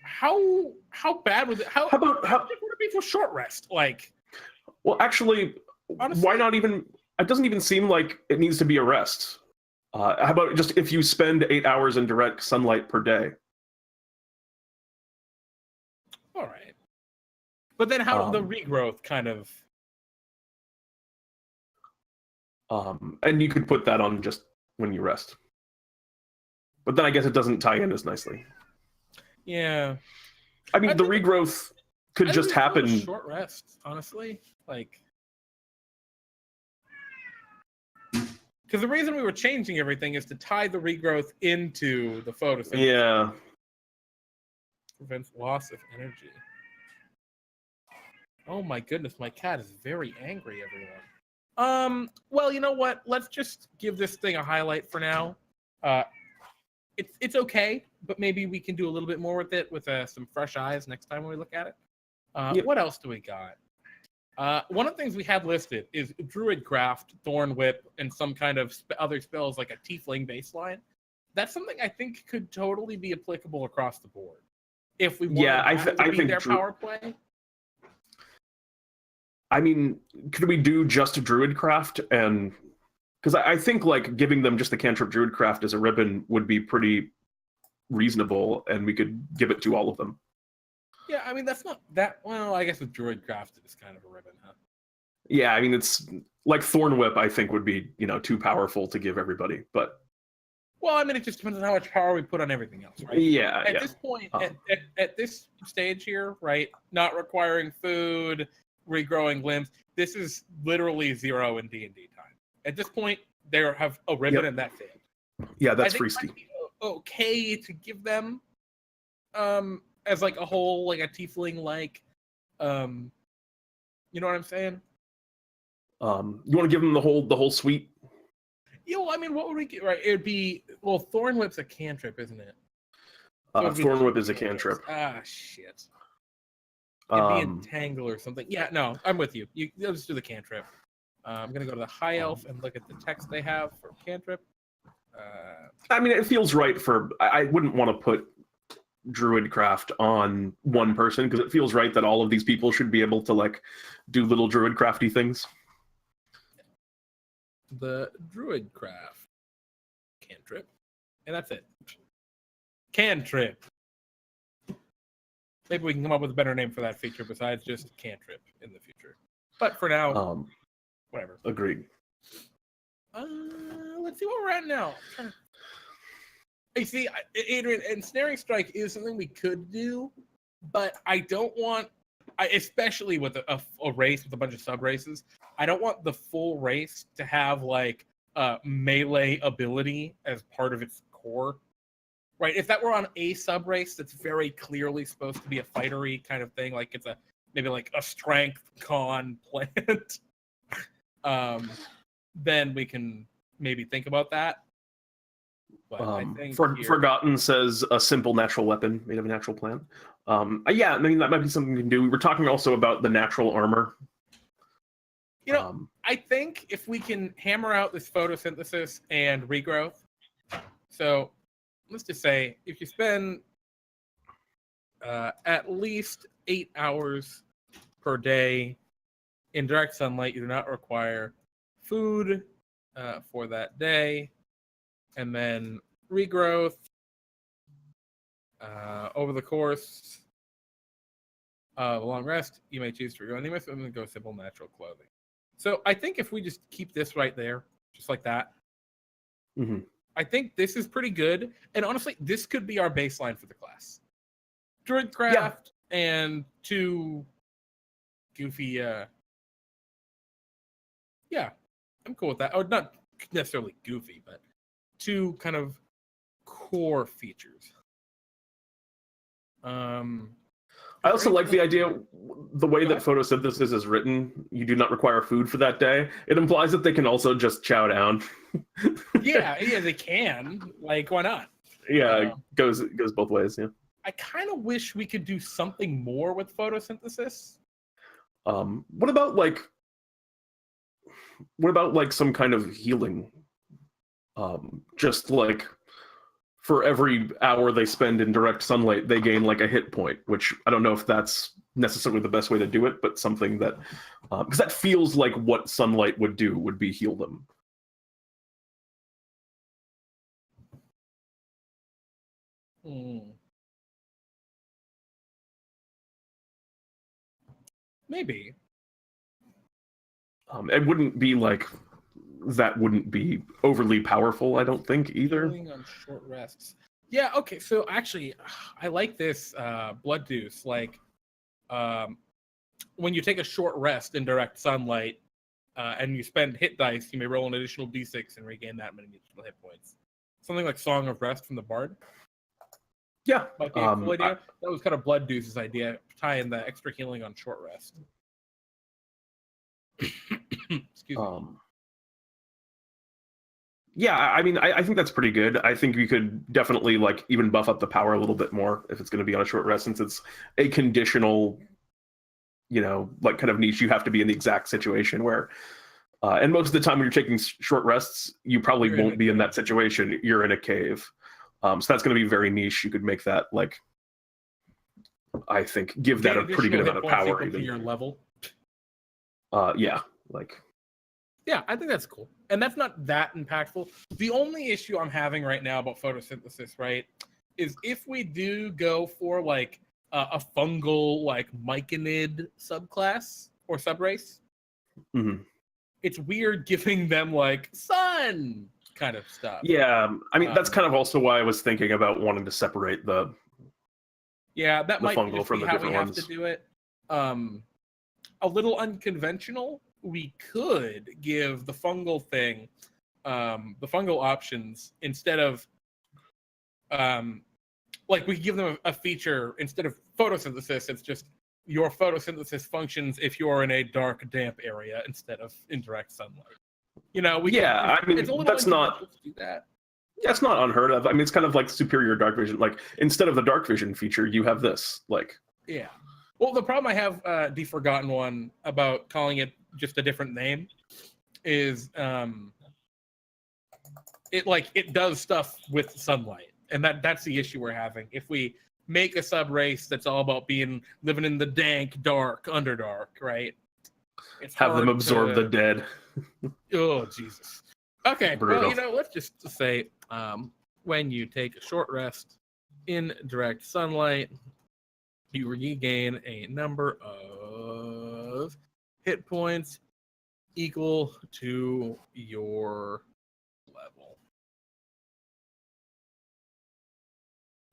How bad was it? How would it be for short rest? Like, well, actually, honestly, why not even? It doesn't even seem like it needs to be a rest. How about just if you spend 8 hours in direct sunlight per day? All right, but then how the regrowth kind of? And you could put that on just when you rest. But then I guess it doesn't tie in as nicely. Yeah. I mean, the regrowth could just happen. Short rest, honestly. Like, because the reason we were changing everything is to tie the regrowth into the photosynthesis. Yeah. Prevents loss of energy. Oh my goodness, my cat is very angry, everyone. Well, you know what? Let's just give this thing a highlight for now. It's okay, but maybe we can do a little bit more with it with some fresh eyes next time when we look at it. Yep. What else do we got? One of the things we have listed is Druidcraft, Thorn Whip, and some kind of other spells like a Tiefling baseline. That's something I think could totally be applicable across the board. If we want to be their power play. I mean, could we do just Druidcraft? And because I think like giving them just the cantrip Druidcraft as a ribbon would be pretty reasonable, and we could give it to all of them. Yeah, I mean, that's not that... Well, I guess with Druidcraft, it's kind of a ribbon, huh? Yeah, I mean, it's... Like, Thorn Whip, I think, would be, too powerful to give everybody, but... Well, I mean, it just depends on how much power we put on everything else, right? Yeah, At this point, at this stage here, right, not requiring food, regrowing limbs, this is literally 0 in D&D time. At this point, they have a ribbon and that's it. Yeah, that's freesty. Okay to give them... as like a whole, like a tiefling, like, you know what I'm saying? You want to give them the whole suite? I mean, what would we get? Right, it'd be Thorn Whip's a cantrip, isn't it? Thorn Whip is a cantrip. Ah, shit. It'd be Entangle or something. Yeah, no, I'm with you. You'll just do the cantrip. I'm gonna go to the High Elf and look at the text they have for cantrip. I mean, it feels right for. I wouldn't want to put Druidcraft on one person because it feels right that all of these people should be able to like do little Druidcrafty things. The Druidcraft cantrip, and that's it. Cantrip. Maybe we can come up with a better name for that feature besides just cantrip in the future. But for now, whatever. Agreed. Let's see where we're at now. You see, Adrian, Ensnaring Strike is something we could do, but I don't want, especially with a race with a bunch of sub races, I don't want the full race to have like melee ability as part of its core. Right? If that were on a sub race that's very clearly supposed to be a fightery kind of thing, like it's maybe like a strength con plant, then we can maybe think about that. But I think Forgotten says a simple natural weapon made of a natural plant. Yeah, I mean that might be something we can do. We were talking also about the natural armor. I think if we can hammer out this photosynthesis and regrowth, so let's just say if you spend at least 8 hours per day in direct sunlight, you do not require food for that day, and then regrowth over the course of a long rest, you may choose to regrow any method and go simple natural clothing. So I think if we just keep this right there, just like that, I think this is pretty good. And honestly, this could be our baseline for the class. Druidcraft and 2 goofy, yeah, I'm cool with that. Oh, not necessarily goofy, but 2 kind of core features. I also like the idea, the way that photosynthesis is written, you do not require food for that day. It implies that they can also just chow down. yeah, they can. Like, why not? Yeah, it goes both ways, yeah. I kind of wish we could do something more with photosynthesis. What about some kind of healing? Just like for every hour they spend in direct sunlight, they gain like a hit point, which I don't know if that's necessarily the best way to do it, but something that, because that feels like what sunlight would do, would be heal them. Maybe. It wouldn't be like, that wouldn't be overly powerful, I don't think, either. Healing on short rests. Yeah, okay, so actually, I like this blood deuce. Like, when you take a short rest in direct sunlight and you spend hit dice, you may roll an additional d6 and regain that many additional hit points. Something like Song of Rest from the Bard. Yeah. Might be a cool idea. That was kind of blood deuce's idea, tie in the extra healing on short rest. Excuse me. Yeah, I mean, I think that's pretty good. I think you could definitely like even buff up the power a little bit more if it's going to be on a short rest, since it's a conditional, like kind of niche. You have to be in the exact situation where, and most of the time when you're taking short rests, you probably won't be in that situation. You're in a cave. So that's going to be very niche. You could make that like, I think, give that a pretty good amount of power. Even to your level. Yeah, like. Yeah, I think that's cool. And that's not that impactful. The only issue I'm having right now about photosynthesis, right, is if we do go for like a fungal, like myconid subclass or subrace, it's weird giving them like sun kind of stuff. Yeah, I mean, that's kind of also why I was thinking about wanting to separate the that might fungal just from be the how different we have ones. to do it. A little unconventional. We could give the fungal thing, the fungal options, instead of, like we give them a feature instead of photosynthesis. It's just your photosynthesis functions if you're in a dark, damp area instead of in direct sunlight. I mean, that's not to do that. That's not unheard of. I mean, it's kind of like superior dark vision. Like instead of the dark vision feature, you have this. Like, yeah. Well, the problem I have, the forgotten one about calling it just a different name, is it does stuff with sunlight, and that's the issue we're having. If we make a sub race that's all about living in the dank, dark, underdark, right? It's have them absorb the dead. Oh Jesus. Okay, Brutal. well, let's just say when you take a short rest in direct sunlight, you regain a number of hit points equal to your level.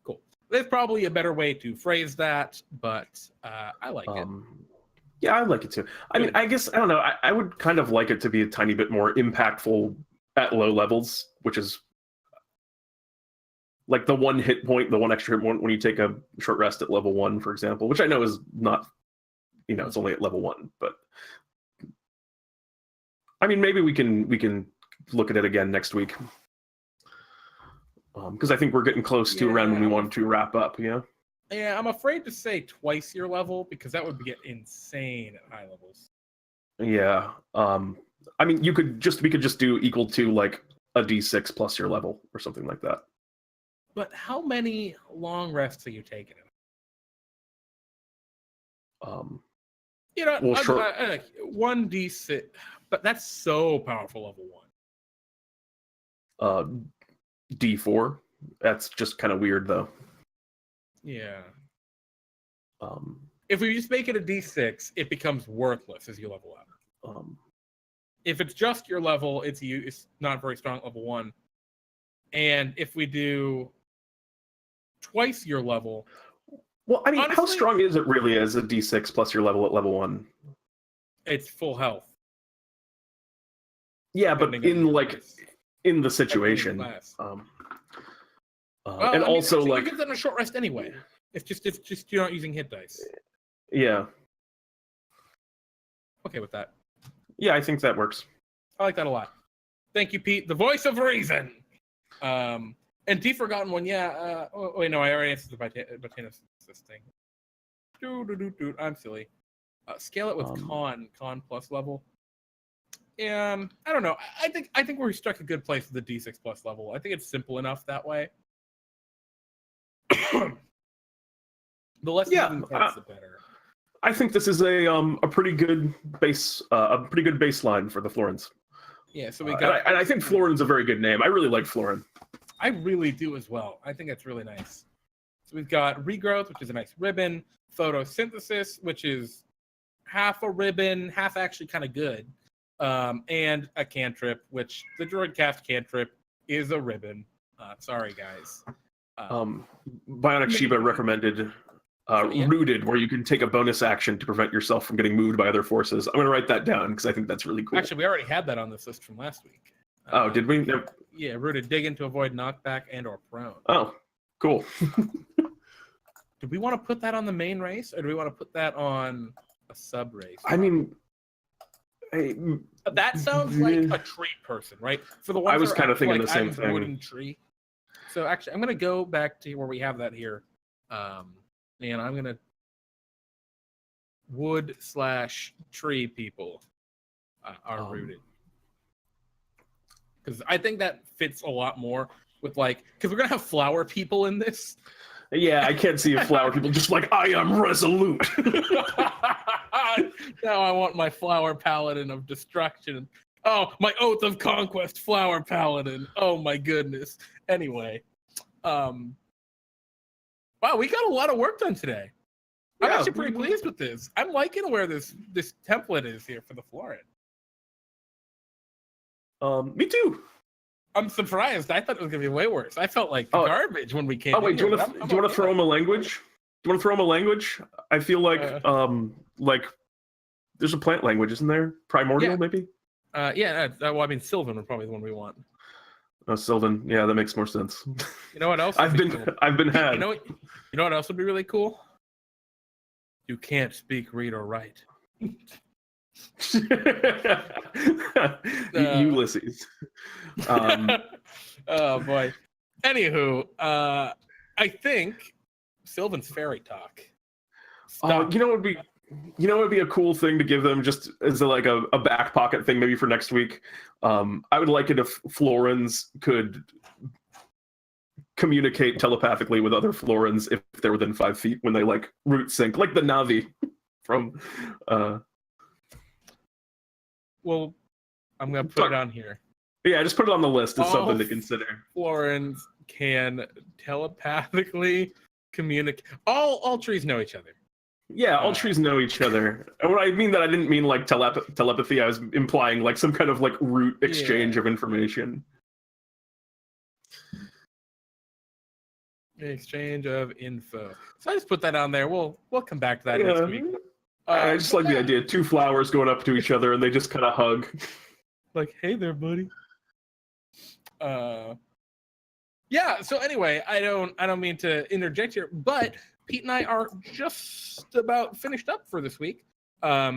Cool. There's probably a better way to phrase that, but I like it. Yeah, I like it too. I mean, I guess, I don't know, I would kind of like it to be a tiny bit more impactful at low levels, which is like the one hit point, the one extra hit point when you take a short rest at level 1, for example, which I know is not, it's only at level 1, but I mean, maybe we can look at it again next week. Because I think we're getting close to around when we want to wrap up, Yeah, I'm afraid to say twice your level because that would get insane at high levels. Yeah. I mean, we could just do equal to like a D6 plus your level or something like that. But how many long rests are you taking? Well, 1d6, but that's so powerful level 1. D4. That's just kind of weird though. Yeah. Um, if we just make it a D6, it becomes worthless as you level up. If it's just your level, it's not very strong at level 1. And if we do twice your level, well, I mean, honestly, how strong is it really as a D6 plus your level at level 1? It's full health. Yeah, but in the situation. And also you get that in a short rest anyway. It's just you're not using hit dice. Yeah. Okay with that. Yeah, I think that works. I like that a lot. Thank you, Pete, the voice of reason. And T forgotten one, yeah. Wait, no, I already answered the Botanis thing. I'm silly. Scale it with con plus level. I don't know. I think we're stuck a good place with the D6 plus level. I think it's simple enough that way. The less parts, the better. I think this is a pretty good baseline for the Florins. Yeah, so we got. And I think Florin's a very good name. I really like Florin. I really do as well. I think that's really nice. So we've got regrowth, which is a nice ribbon. Photosynthesis, which is half a ribbon, half actually kind of good. And a cantrip, which the droid cast cantrip is a ribbon. Sorry, guys. Bionic Shiba recommended Rooted, where you can take a bonus action to prevent yourself from getting moved by other forces. I'm going to write that down because I think that's really cool. Actually, we already had that on this list from last week. Oh, did we? No. Yeah, Rooted, dig in to avoid knockback and or prone. Oh, cool. Do we want to put that on the main race, or do we want to put that on a sub race? I mean, that sounds like a tree person, right? For the ones I was kind of thinking the same thing. Wooden tree. So actually, I'm going to go back to where we have that here, and I'm going to wood/tree people are rooted, because I think that fits a lot more with because we're going to have flower people in this. Yeah, I can't see a flower people just like, I am resolute. Now I want my flower paladin of destruction. Oh, my oath of conquest flower paladin. Oh my goodness. Anyway, wow, we got a lot of work done today. I'm actually pretty pleased with this. I'm liking where this template is here for the Florin. Me too. I'm surprised. I thought it was gonna be way worse. I felt like garbage when we came. Oh wait, do you want to throw him a language? Do you want to throw him a language? I feel like there's a plant language, isn't there? Primordial, maybe. Yeah. Well, I mean, Sylvan would probably be the one we want. Oh, Sylvan. Yeah, that makes more sense. You know what else? I've been had. You know what else would be really cool? You can't speak, read, or write. Ulysses. Oh boy. Anywho, I think Sylvan's fairy talk. You know what would be a cool thing to give them, just as a back pocket thing, maybe for next week. I would like it if Florins could communicate telepathically with other Florins if they're within 5 feet when they root sync, like the Navi from. Well, I'm gonna put it on here. Yeah, just put it on the list as something to consider. Florins can telepathically communicate. All trees know each other. Yeah, all trees know each other. And when I mean that, I didn't mean telepathy. I was implying some kind of root exchange of information. Exchange of info. So I just put that on there. We'll come back to that next week. I just like the idea. Two flowers going up to each other and they just kind of hug. Like, hey there, buddy. Yeah, so anyway, I don't mean to interject here, but Pete and I are just about finished up for this week. I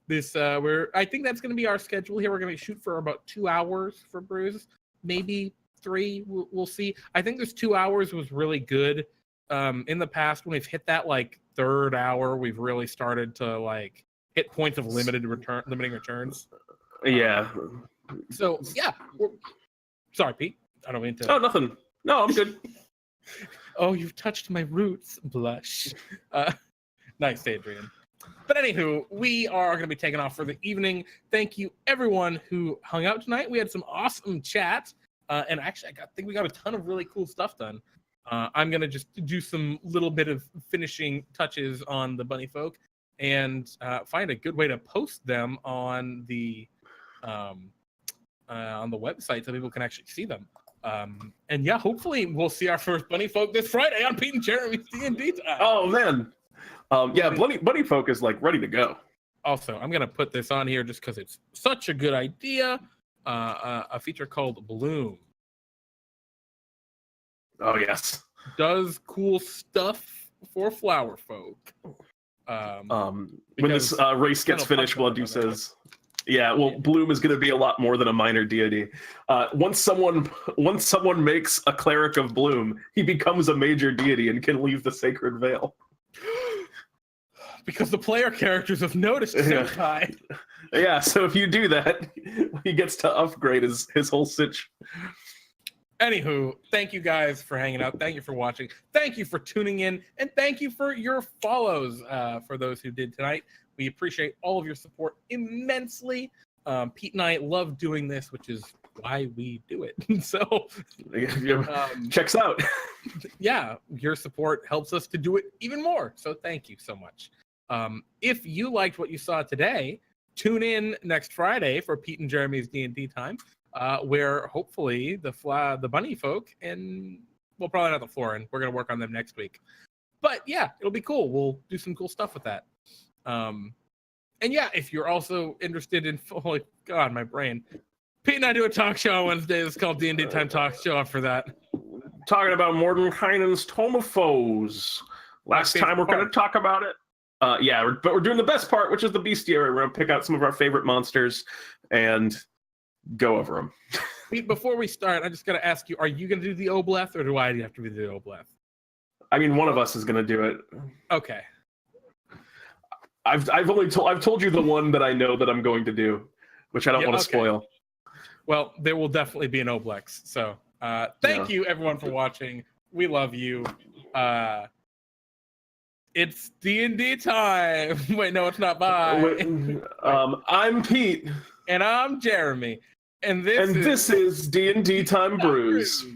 think that's going to be our schedule here. We're going to shoot for about 2 hours for brews, maybe 3. We'll see. I think this 2 hours was really good. In the past, when we've hit that like third hour, we've really started to like hit points of limiting returns. Yeah. So yeah. Sorry, Pete. I don't mean to. Oh, nothing. No, I'm good. Oh, you've touched my roots. Blush. Nice, Adrian. But anywho, we are going to be taking off for the evening. Thank you, everyone who hung out tonight. We had some awesome chat. And actually, I think we got a ton of really cool stuff done. I'm going to just do some little bit of finishing touches on the Bunnyfolk and find a good way to post them on the website so people can actually see them. And yeah, hopefully we'll see our first Bunnyfolk this Friday on Pete and Jeremy's D&D time. Oh, man. Yeah, Bunnyfolk is like ready to go. Also, I'm going to put this on here just because it's such a good idea. A feature called Bloom. Oh, yes. Does cool stuff for flower folk. When this race gets finished, Blooddew says, yeah, well, Bloom is going to be a lot more than a minor deity. Once someone makes a cleric of Bloom, he becomes a major deity and can leave the sacred veil. Because the player characters have noticed Sentai. Yeah, so if you do that, he gets to upgrade his whole sitch. Anywho, thank you guys for hanging out. Thank you for watching. Thank you for tuning in. And thank you for your follows for those who did tonight. We appreciate all of your support immensely. Pete and I love doing this, which is why we do it. So checks out. Yeah, your support helps us to do it even more. So thank you so much. If you liked what you saw today, tune in next Friday for Pete and Jeremy's D&D time, where hopefully the Bunnyfolk, and well, probably not the Florin. We're going to work on them next week. But yeah, it'll be cool. We'll do some cool stuff with that. And yeah, if you're also interested in, holy God, my brain. Pete and I do a talk show on Wednesday. It's called DnDTime Talk Show after that. Talking about Mordenkainen's Tome of Foes. Last time we're going to talk about it. Yeah, but we're doing the best part, which is the bestiary. We're going to pick out some of our favorite monsters and go over them. Pete, before we start, I just got to ask you, are you going to do the Obleth, or do I have to do the Obleth? I mean, one of us is going to do it. Okay. I've told you the one that I know that I'm going to do, which I don't want to spoil. Well, there will definitely be an Oblex. So thank you, everyone, for watching. We love you. It's D&D time. Wait, no, it's not. Bye. I'm Pete. And I'm Jeremy. And this is DnDTime Brews.